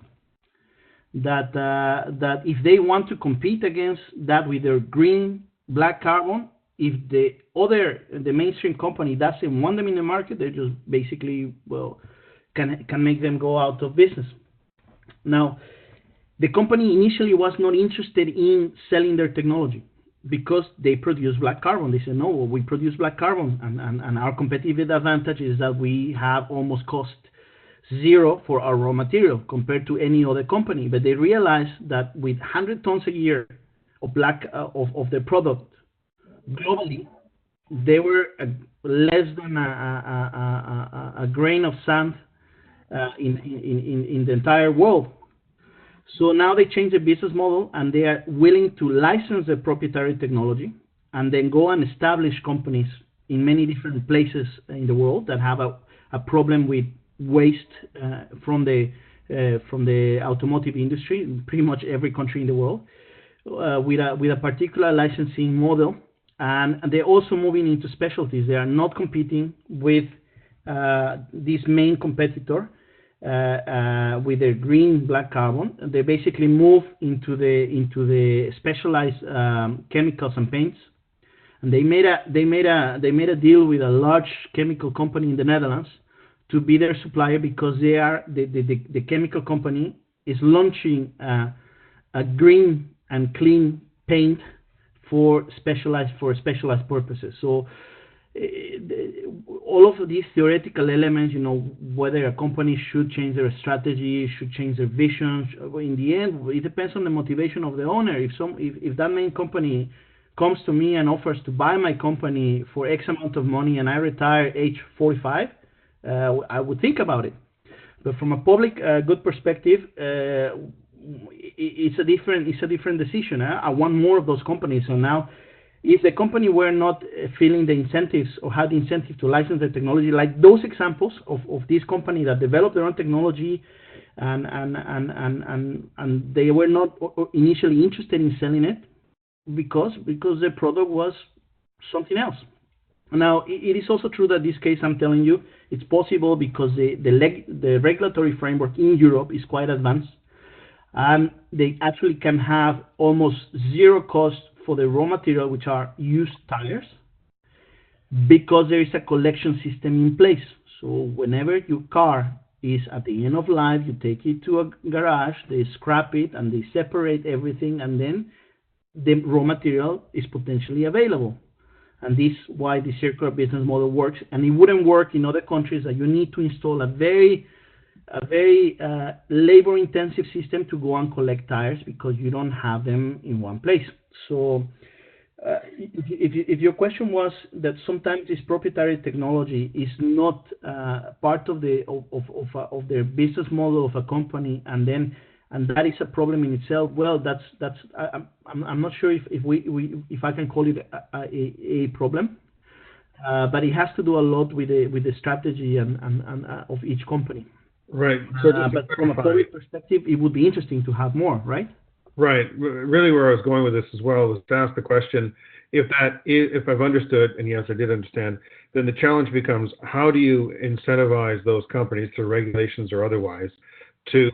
That if they want to compete against that with their green black carbon, if the mainstream company doesn't want them in the market, they just basically can make them go out of business. Now, the company initially was not interested in selling their technology because they produce black carbon. They said, no, we produce black carbon, and our competitive advantage is that we have almost cost zero for our raw material compared to any other company. But they realized that with 100 tons a year of of their product globally, they were less than a grain of sand in the entire world. So now they changed the business model, and they are willing to license their proprietary technology and then go and establish companies in many different places in the world that have a problem with waste from the automotive industry in pretty much every country in the world, with a particular licensing model. And they're also moving into specialties. They are not competing with this main competitor with their green black carbon. They basically move into the specialized chemicals and paints. And they made a deal with a large chemical company in the Netherlands to be their supplier, because they are the chemical company is launching a green and clean paint for specialized purposes. So all of these theoretical elements, whether a company should change their strategy, should change their vision, in the end, it depends on the motivation of the owner. If that main company comes to me and offers to buy my company for X amount of money and I retire age 45, I would think about it. But from a public good perspective, it's a different decision. I want more of those companies. So now, if the company were not feeling the incentives or had the incentive to license the technology, like those examples of this company that developed their own technology and they were not initially interested in selling it because their product was something else. Now, it is also true that this case I'm telling you, it's possible because the regulatory framework in Europe is quite advanced, and they actually can have almost zero cost for the raw material, which are used tires, because there is a collection system in place. So whenever your car is at the end of life, you take it to a garage, they scrap it, and they separate everything, and then the raw material is potentially available. And this is why the circular business model works. And it wouldn't work in other countries that you need to install a very labor-intensive system to go and collect tires because you don't have them in one place. So if your question was that sometimes this proprietary technology is not part of the business model of a company, and that is a problem in itself, well, I'm not sure if I can call it a problem, but it has to do a lot with the strategy and of each company. Right. So but from a public perspective, it would be interesting to have more, right? Right. Really, where I was going with this as well was to ask the question: if I've understood, and yes, I did understand, then the challenge becomes: how do you incentivize those companies, through regulations or otherwise, to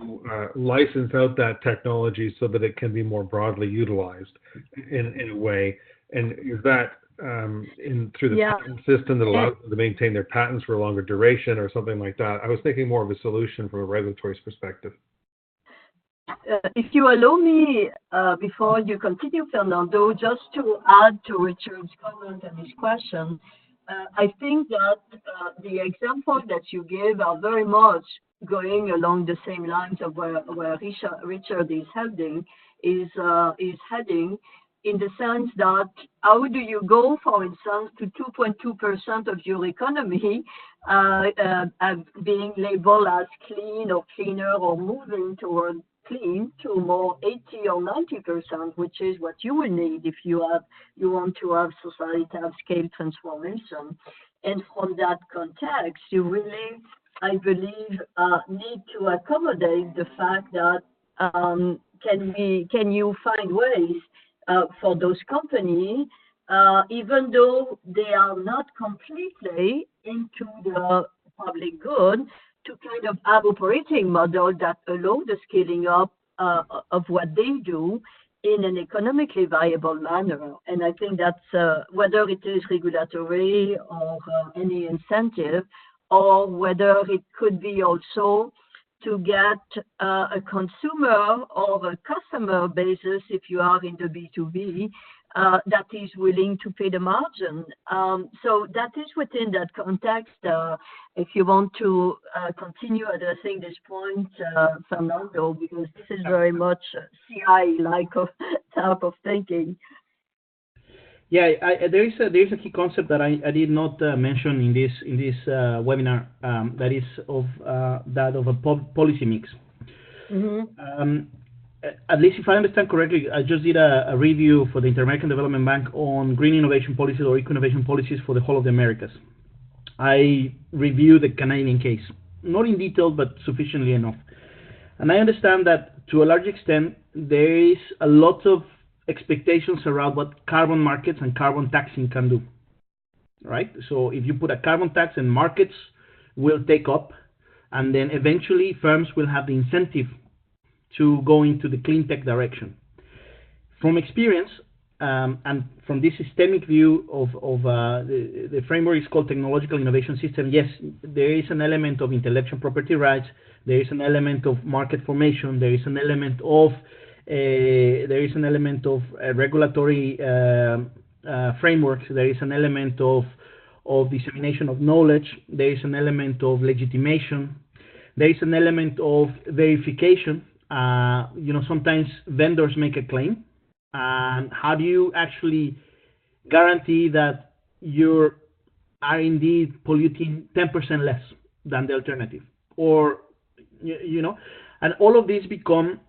license out that technology so that it can be more broadly utilized in a way? And is that through the patent system that allows them to maintain their patents for a longer duration or something like that? I was thinking more of a solution from a regulatory perspective. If you allow me, before you continue, Fernando, just to add to Richard's comment and his question, I think that the example that you gave are very much going along the same lines of where Richard is heading, in the sense that how do you go, for instance, to 2.2% of your economy being labeled as clean or cleaner, or moving toward clean to more 80 or 90%, which is what you will need if you want to have societal scale transformation. And from that context, you really, I believe, need to accommodate the fact that can you find ways for those companies, even though they are not completely into the public good, to kind of have operating model that allow the scaling up of what they do in an economically viable manner. And I think that's whether it is regulatory or any incentive, or whether it could be also to get a consumer or a customer basis, if you are in the B2B, that is willing to pay the margin. So that is within that context. If you want to continue addressing this point, Fernando, because this is very much CI-like type of thinking. Yeah, there is a key concept that I did not mention in this webinar, that is of that of a policy mix. Mm-hmm. At least if I understand correctly, I just did a review for the Inter-American Development Bank on green innovation policies or eco-innovation policies for the whole of the Americas. I reviewed the Canadian case, not in detail, but sufficiently enough. And I understand that to a large extent, there is a lot of expectations around what carbon markets and carbon taxing can do, right? So if you put a carbon tax, and markets will take up, and then eventually firms will have the incentive to go into the clean tech direction. From experience, and from this systemic view of the framework is called technological innovation system, yes, there is an element of intellectual property rights, there is an element of market formation, there is an element of regulatory frameworks, there is an element of of dissemination of knowledge. There is an element of legitimation. There is an element of verification. Sometimes vendors make a claim, and how do you actually guarantee that you are indeed polluting 10% less than the alternative? Or, and all of these become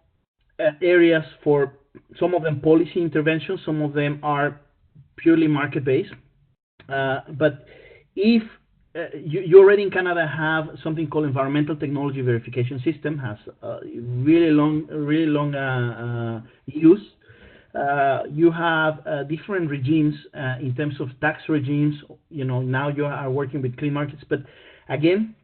areas for some of them policy interventions, some of them are purely market-based. But if you already in Canada have something called environmental technology verification system, has really long use. You have different regimes in terms of tax regimes. Now you are working with clean markets. But again,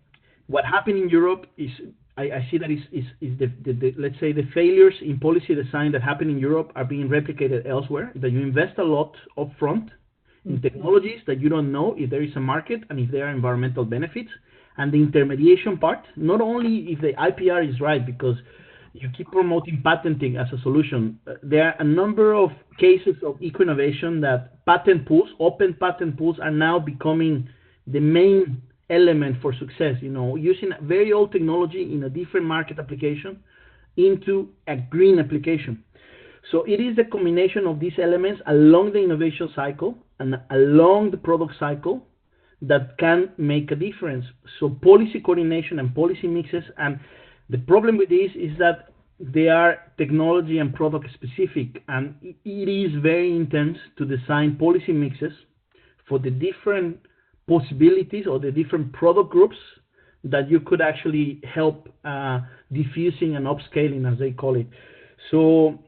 what happened in Europe is I see that is the let's say the failures in policy design that happen in Europe are being replicated elsewhere. That you invest a lot upfront in technologies that you don't know if there is a market and if there are environmental benefits, and the intermediation part, not only if the IPR is right, because you keep promoting patenting as a solution. There are a number of cases of eco-innovation that patent pools, open patent pools, are now becoming the main element for success, using very old technology in a different market application into a green application. So it is the combination of these elements along the innovation cycle and along the product cycle that can make a difference. So policy coordination and policy mixes, and the problem with this is that they are technology and product specific, and it is very intense to design policy mixes for the different possibilities or the different product groups that you could actually help diffusing and upscaling, as they call it. So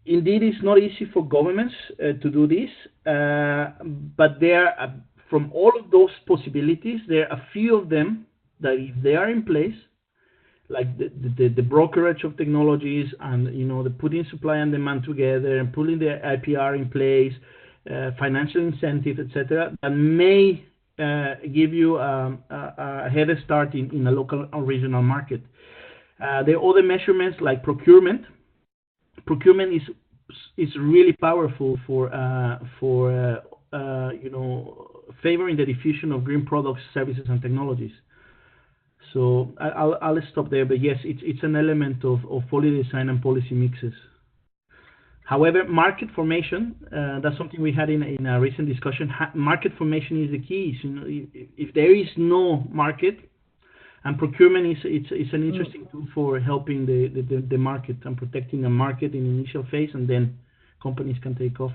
indeed, it's not easy for governments to do this, but there are, from all of those possibilities, there are a few of them that if they are in place, like the brokerage of technologies and the putting supply and demand together and putting the IPR in place, financial incentive, etc., that may give you a head start in a local or regional market. There are other measurements like procurement. Procurement is really powerful for favoring the diffusion of green products, services, and technologies. So I'll stop there. But yes, it's an element of policy design and policy mixes. However, market formation, that's something we had in a recent discussion. Market formation is the key. So, if there is no market, and procurement is an interesting tool for helping the market and protecting the market in the initial phase, and then companies can take off.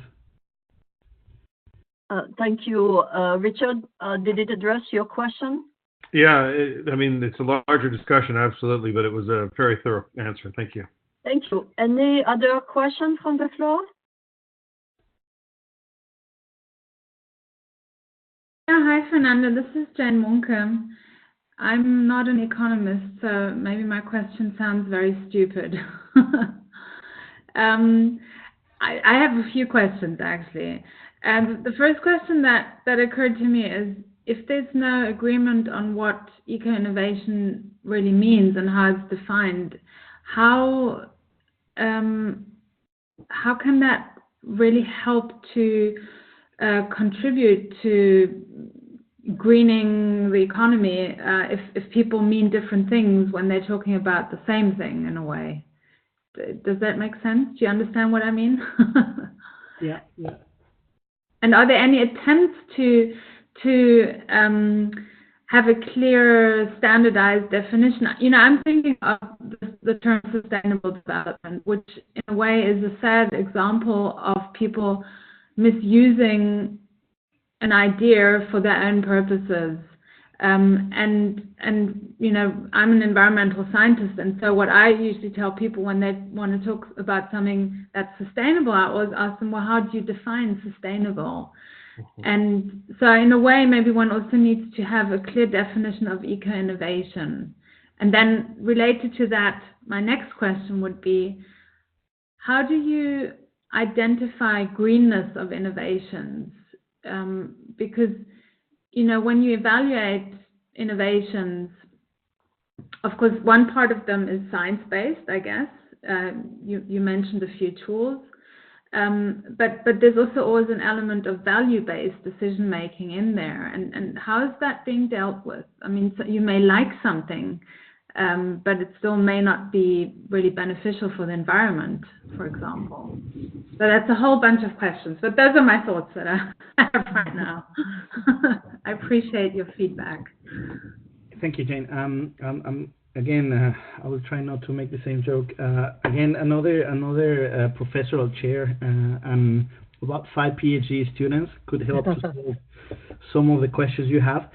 Thank you. Richard, did it address your question? Yeah, it's a larger discussion, absolutely, but it was a very thorough answer. Thank you. Thank you. Any other questions from the floor? Yeah, hi, Fernando. This is Jane Munke. I'm not an economist, so maybe my question sounds very stupid. I have a few questions, actually. And the first question that occurred to me is, if there's no agreement on what eco-innovation really means and how it's defined, how can that really help to contribute to greening the economy if people mean different things when they're talking about the same thing in a way? Does that make sense? Do you understand what I mean? Yeah. And are there any attempts to have a clear, standardized definition? I'm thinking of the term sustainable development, which in a way is a sad example of people misusing an idea for their own purposes. And I'm an environmental scientist, and so what I usually tell people when they want to talk about something that's sustainable, I always ask them, well, how do you define sustainable? And so in a way, maybe one also needs to have a clear definition of eco-innovation. And then related to that, my next question would be, how do you identify greenness of innovations? Because, when you evaluate innovations, of course, one part of them is science-based, I guess. You mentioned a few tools. But there's also always an element of value-based decision making in there, and how is that being dealt with? I mean, so you may like something, but it still may not be really beneficial for the environment, for example. So that's a whole bunch of questions, but those are my thoughts that I have right now. I appreciate your feedback. Thank you, Jane. Again, I will try not to make the same joke. Again, another professional chair and about 5 PhD students could help to solve some of the questions you have.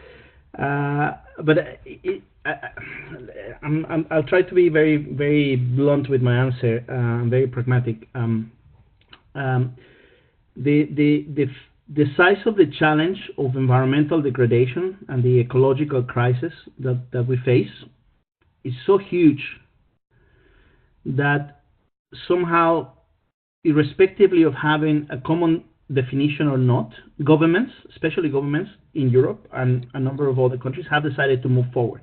But I'll try to be very, very blunt with my answer, very pragmatic. The size of the challenge of environmental degradation and the ecological crisis that we face is so huge that somehow, irrespectively of having a common definition or not, governments, especially governments in Europe and a number of other countries, have decided to move forward.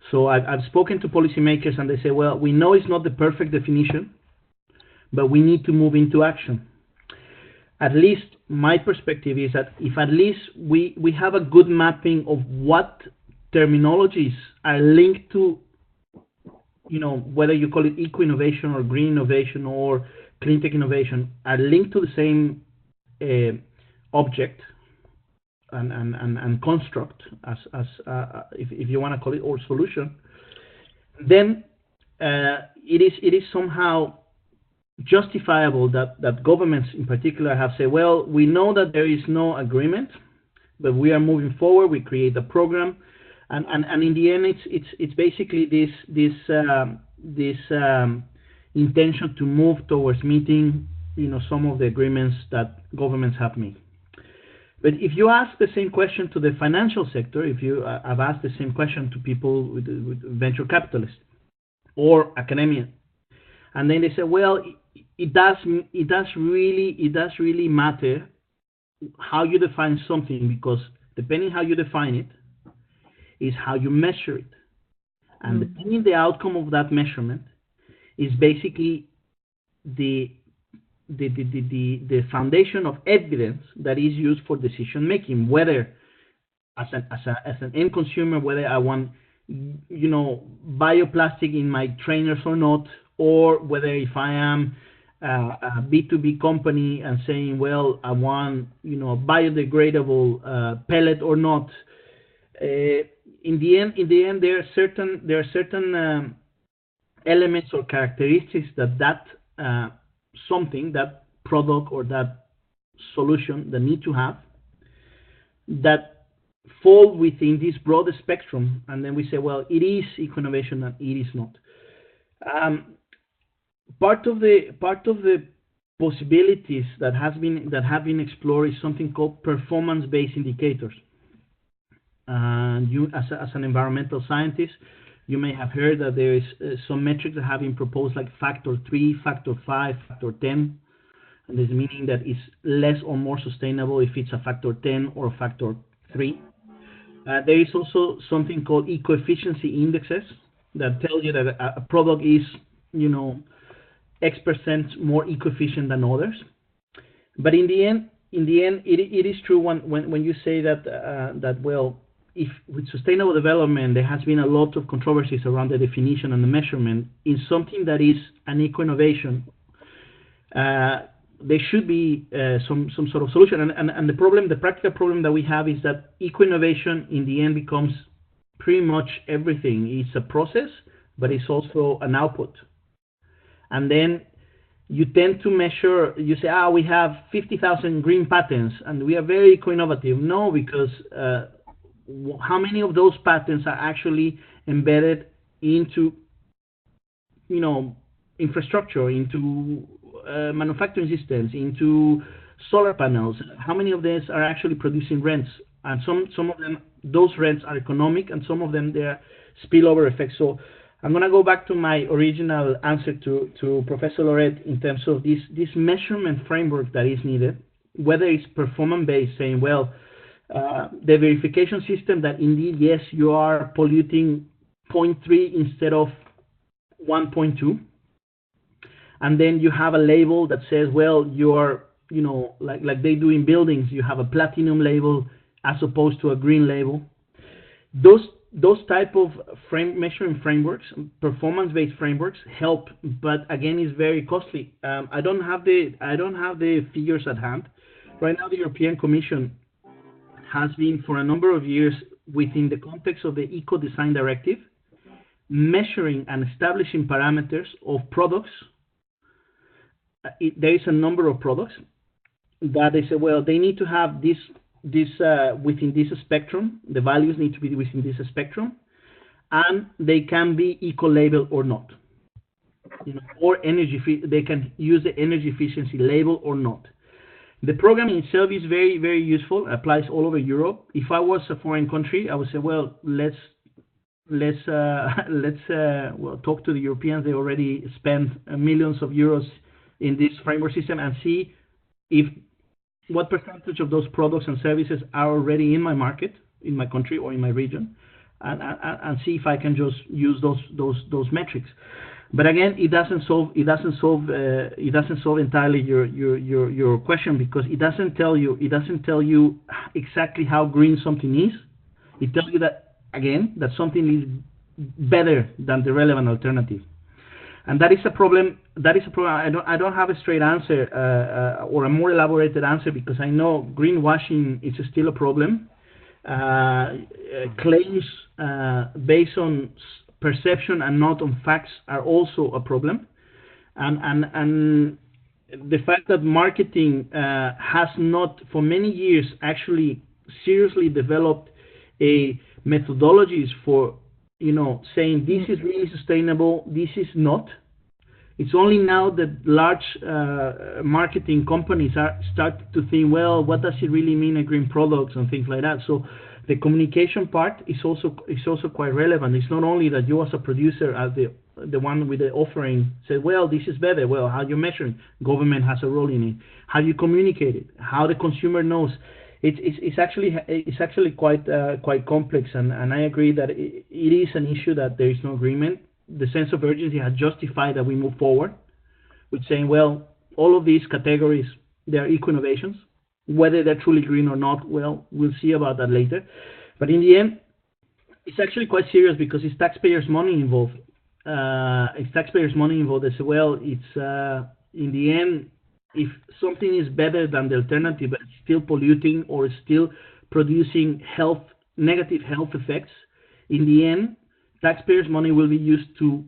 So I've spoken to policymakers and they say, well, we know it's not the perfect definition, but we need to move into action. At least my perspective is that if at least we have a good mapping of what terminologies are linked to, whether you call it eco-innovation or green innovation or clean tech innovation, are linked to the same object and construct, as if you want to call it, or solution, then it is somehow justifiable that governments in particular have said, well, we know that there is no agreement, but we are moving forward. We create a program, and in the end, it's basically this intention to move towards meeting some of the agreements that governments have made. But if you ask the same question to the financial sector, if you have asked the same question to people with venture capitalists or academia, and then they say, well, it does really matter how you define something, because depending how you define it is how you measure it, and depending the outcome of that measurement is basically the foundation of evidence that is used for decision making, whether as an end consumer, whether I want bioplastic in my trainers or not, or whether if I am a B2B company and saying, well, I want biodegradable pellet or not. In the end, there are certain elements or characteristics that something, that product or that solution, that need to have, that fall within this broader spectrum, and then we say, well, it is eco-innovation and it is not. Part of the possibilities that have been explored is something called performance-based indicators. And you, as an environmental scientist, you may have heard that there is some metrics that have been proposed, like factor 3, factor 5, factor 10. And this meaning that it's less or more sustainable if it's a factor 10 or a factor 3. There is also something called eco-efficiency indexes that tell you that a product is, X% more eco-efficient than others. But in the end, it is true when you say that well, if with sustainable development there has been a lot of controversies around the definition and the measurement in something that is an eco-innovation, there should be some sort of solution. And the practical problem that we have is that eco-innovation in the end becomes pretty much everything. It's a process, but it's also an output. And then you tend to measure, you say, we have 50,000 green patents and we are very eco-innovative. No, because how many of those patents are actually embedded into, infrastructure, into manufacturing systems, into solar panels? How many of these are actually producing rents? And some of them, those rents are economic, and some of them, they are spillover effects. So I'm going to go back to my original answer to Professor Loret in terms of this measurement framework that is needed, whether it's performance-based, saying, well, the verification system that indeed, yes, you are polluting 0.3 instead of 1.2. and then you have a label that says, well, you are, you know, like they do in buildings, you have a platinum label as opposed to a green label. Those type of measuring frameworks, performance-based frameworks, help, but again, it's very costly. I don't have the figures at hand. Right now, the European Commission has been for a number of years within the context of the Eco Design Directive, measuring and establishing parameters of products. There is a number of products that they say, well, they need to have this within this spectrum. The values need to be within this spectrum, and they can be eco-label or not. You know, or they can use the energy efficiency label or not. The program itself is very, very useful. Applies all over Europe. If I was a foreign country, I would say, well, let's talk to the Europeans. They already spent millions of euros in this framework system, and see what percentage of those products and services are already in my market, in my country or in my region, and see if I can just use those metrics. But again, it doesn't solve entirely your question, because it doesn't tell you exactly how green something is. It tells you that, again, that something is better than the relevant alternative. And that is a problem. I don't have a straight answer or a more elaborated answer, because I know greenwashing is still a problem. Claims based on perception and not on facts are also a problem. And the fact that marketing has not, for many years, actually seriously developed a methodologies for, you know, saying this is really sustainable, this is not. It's only now that large marketing companies are starting to think, well, what does it really mean, a green products and things like that. So the communication part is also quite relevant. It's not only that you as a producer, as the one with the offering, say, well, this is better. Well, how you measure it? Government has a role in it. How you communicate it? How the consumer knows? It's actually quite complex, and I agree that it is an issue that there is no agreement. The sense of urgency has justified that we move forward with saying, well, all of these categories, they are eco-innovations. Whether they're truly green or not, well, we'll see about that later. But in the end, it's actually quite serious, because it's taxpayers' money involved. They say, well, it's in the end, if something is better than the alternative, but it's still polluting or it's still producing negative health effects, in the end, taxpayers' money will be used to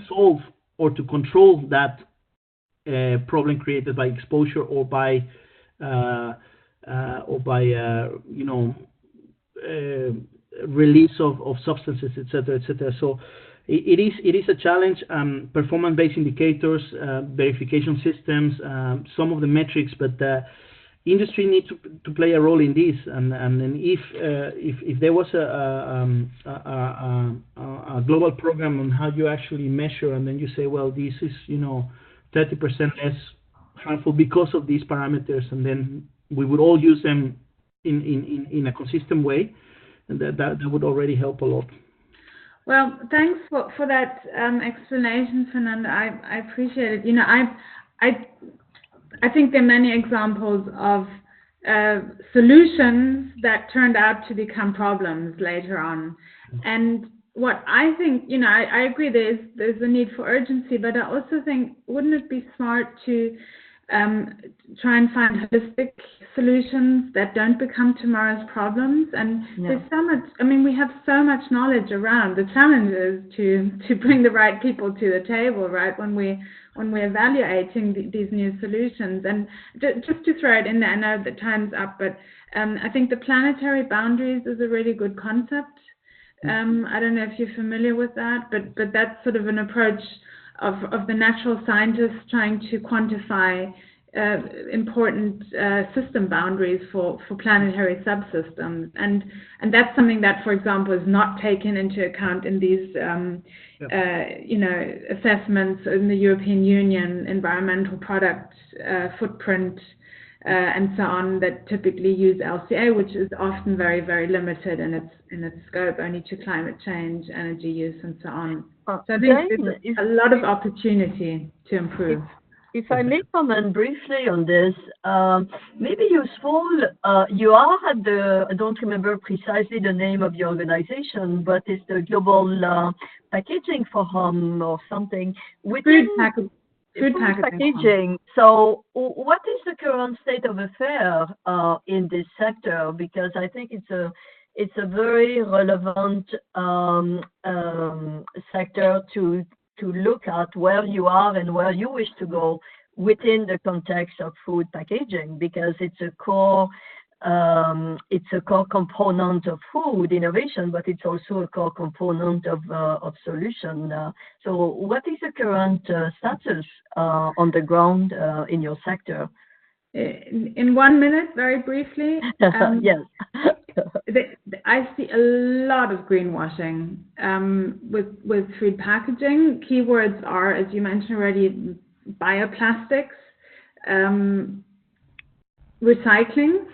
solve or to control that problem created by exposure or by release of substances, etc., etc. So it is a challenge. Performance-based indicators, verification systems, some of the metrics, but industry needs to play a role in this. And if there was a global program on how you actually measure, and then you say, well, this is 30% less harmful because of these parameters, and then we would all use them in a consistent way, and that would already help a lot. Well, thanks for that explanation, Fernando. I appreciate it. I think there are many examples of solutions that turned out to become problems later on. And what I think, I agree there's a need for urgency, but I also think, wouldn't it be smart to try and find holistic solutions that don't become tomorrow's problems? And there's so much, we have so much knowledge around. The challenge is to bring the right people to the table, right, when we're evaluating these new solutions. And just to throw it in there, I know the time's up, but I think the planetary boundaries is a really good concept. I don't know if you're familiar with that, but that's sort of an approach of the natural scientists trying to quantify important system boundaries for planetary subsystems, and that's something that, for example, is not taken into account in these assessments in the European Union environmental product footprint and so on, that typically use LCA, which is often very, very limited in its scope, only to climate change, energy use, and so on. So I think there's a lot of opportunity to improve. If I may comment briefly on this, maybe useful, you are at I don't remember precisely the name of your organization, but it's the Global Packaging Forum or something. Food packaging. So what is the current state of affairs in this sector? Because I think it's a very relevant sector to look at where you are and where you wish to go within the context of food packaging, because it's a core component of food innovation, but it's also a core component of solution. So what is the current status on the ground in your sector? In 1 minute, very briefly. Yes. I see a lot of greenwashing with food packaging. Keywords are, as you mentioned already, bioplastics, recycling,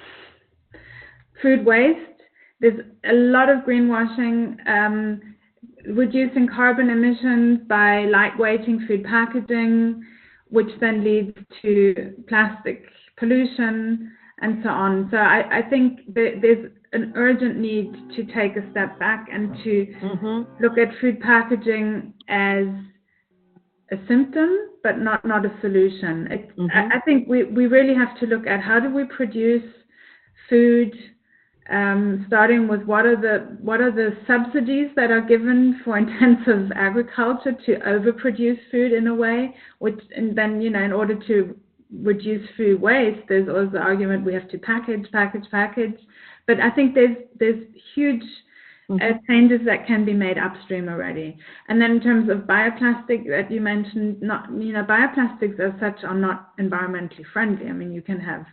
food waste. There's a lot of greenwashing, reducing carbon emissions by lightweighting food packaging, which then leads to plastic pollution and so on. So I think there's an urgent need to take a step back and to look at food packaging as a symptom, but not a solution. I think we really have to look at how do we produce food, starting with what are the subsidies that are given for intensive agriculture to overproduce food in a way, and then in order to reduce food waste, there's also the argument we have to package. But I think there's huge changes that can be made upstream already. And then in terms of bioplastic that you mentioned, bioplastics as such are not environmentally friendly. I mean, you can have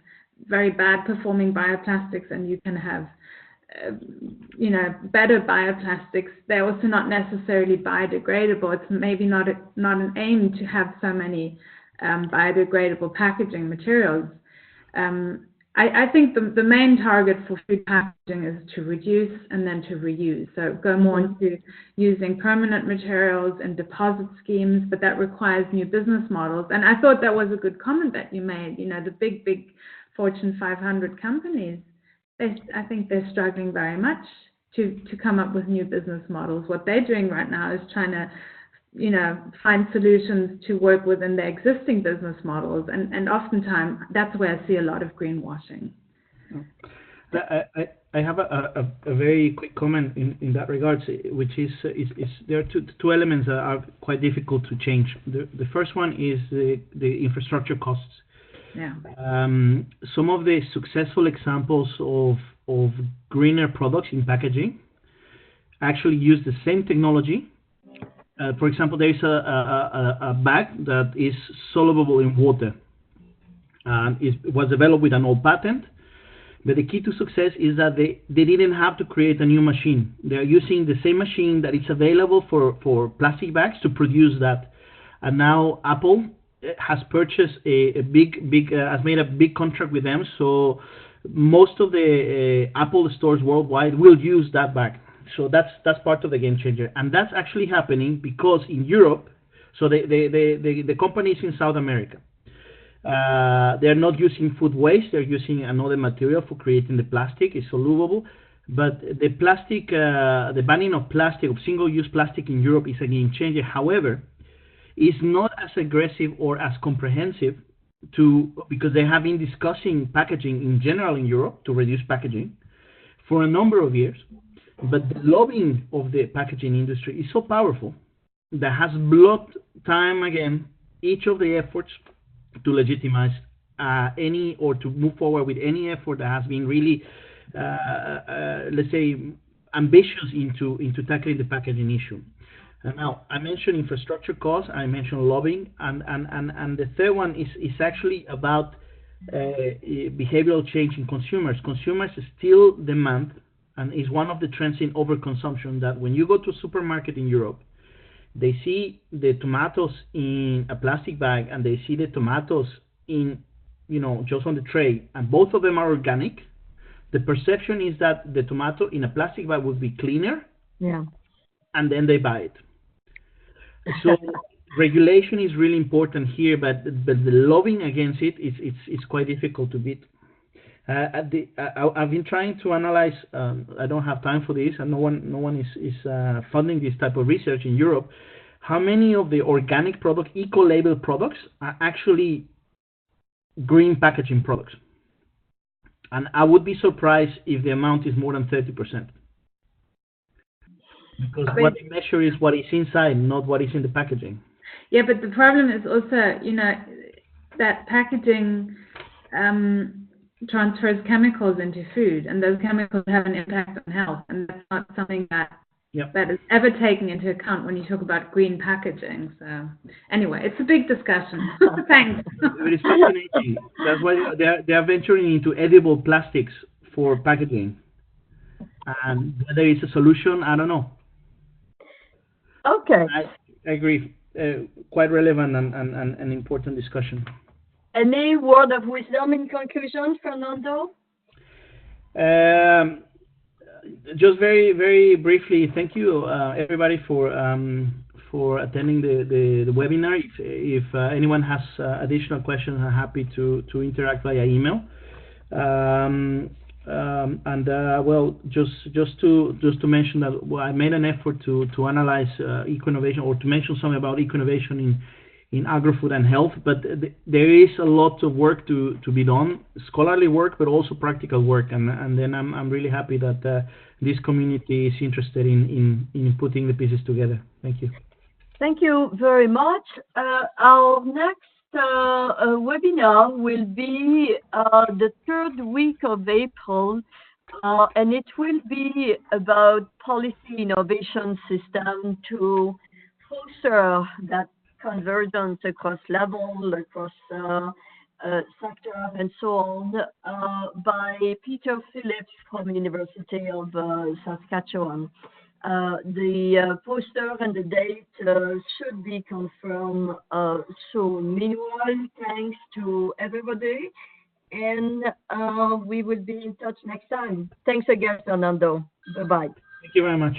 very bad performing bioplastics and you can have better bioplastics. They're also not necessarily biodegradable. It's maybe not an aim to have so many biodegradable packaging materials. I think the main target for food packaging is to reduce and then to reuse. So go more into using permanent materials and deposit schemes, but that requires new business models. And I thought that was a good comment that you made. The big Fortune 500 companies, I think they're struggling very much to come up with new business models. What they're doing right now is trying to find solutions to work within their existing business models, and oftentimes that's where I see a lot of greenwashing. I have a very quick comment in that regard, which is there are two elements that are quite difficult to change. The first one is the infrastructure costs. Yeah. Some of the successful examples of greener products in packaging actually use the same technology. For example, there is a bag that is soluble in water. It was developed with an old patent, but the key to success is that they didn't have to create a new machine. They are using the same machine that is available for plastic bags to produce that. And now Apple has purchased has made a big contract with them, so most of the Apple stores worldwide will use that bag. So that's part of the game changer, and that's actually happening because in Europe, so the company is in South America. They're not using food waste; they're using another material for creating the plastic. It's soluble, but the plastic, the banning of plastic, of single-use plastic in Europe is a game changer. However, it's not as aggressive or as comprehensive because they have been discussing packaging in general in Europe to reduce packaging for a number of years. But the lobbying of the packaging industry is so powerful that has blocked time again each of the efforts to legitimize any or to move forward with any effort that has been really, let's say, ambitious into tackling the packaging issue. And now I mentioned infrastructure costs, I mentioned lobbying, and the third one is actually about behavioral change in consumers. Consumers still demand, and is one of the trends in overconsumption, that when you go to a supermarket in Europe, they see the tomatoes in a plastic bag and they see the tomatoes in just on the tray, and both of them are organic, the perception is that the tomato in a plastic bag would be cleaner. Yeah. And then they buy it. So regulation is really important here, but the lobbying against it is quite difficult to beat. I've been trying to analyze. I don't have time for this, and no one is funding this type of research in Europe. How many of the organic product, eco-label products, are actually green packaging products? And I would be surprised if the amount is more than 30%. Because what they measure is what is inside, not what is in the packaging. Yeah, but the problem is also, that packaging transfers chemicals into food, and those chemicals have an impact on health, and that's not something that is ever taken into account when you talk about green packaging. So anyway, it's a big discussion. Thanks. It is fascinating. That's why they are venturing into edible plastics for packaging. And whether it's a solution, I don't know. Okay. I agree. Quite relevant and important discussion. Any word of wisdom in conclusion, Fernando? Just very, very briefly, thank you everybody for attending the webinar. If anyone has additional questions, I'm happy to interact via email. Just to mention that I made an effort to analyze eco-innovation, or to mention something about eco-innovation in agro-food and health, but there is a lot of work to be done, scholarly work, but also practical work, and then I'm really happy that this community is interested in putting the pieces together. Thank you. Thank you very much. Our next webinar will be the third week of April, and it will be about policy innovation system to foster that convergence across level, across sector, and so on, by Peter Phillips from University of Saskatchewan. The poster and the date should be confirmed soon. Meanwhile, thanks to everybody, and we will be in touch next time. Thanks again, Fernando. Bye-bye. Thank you very much.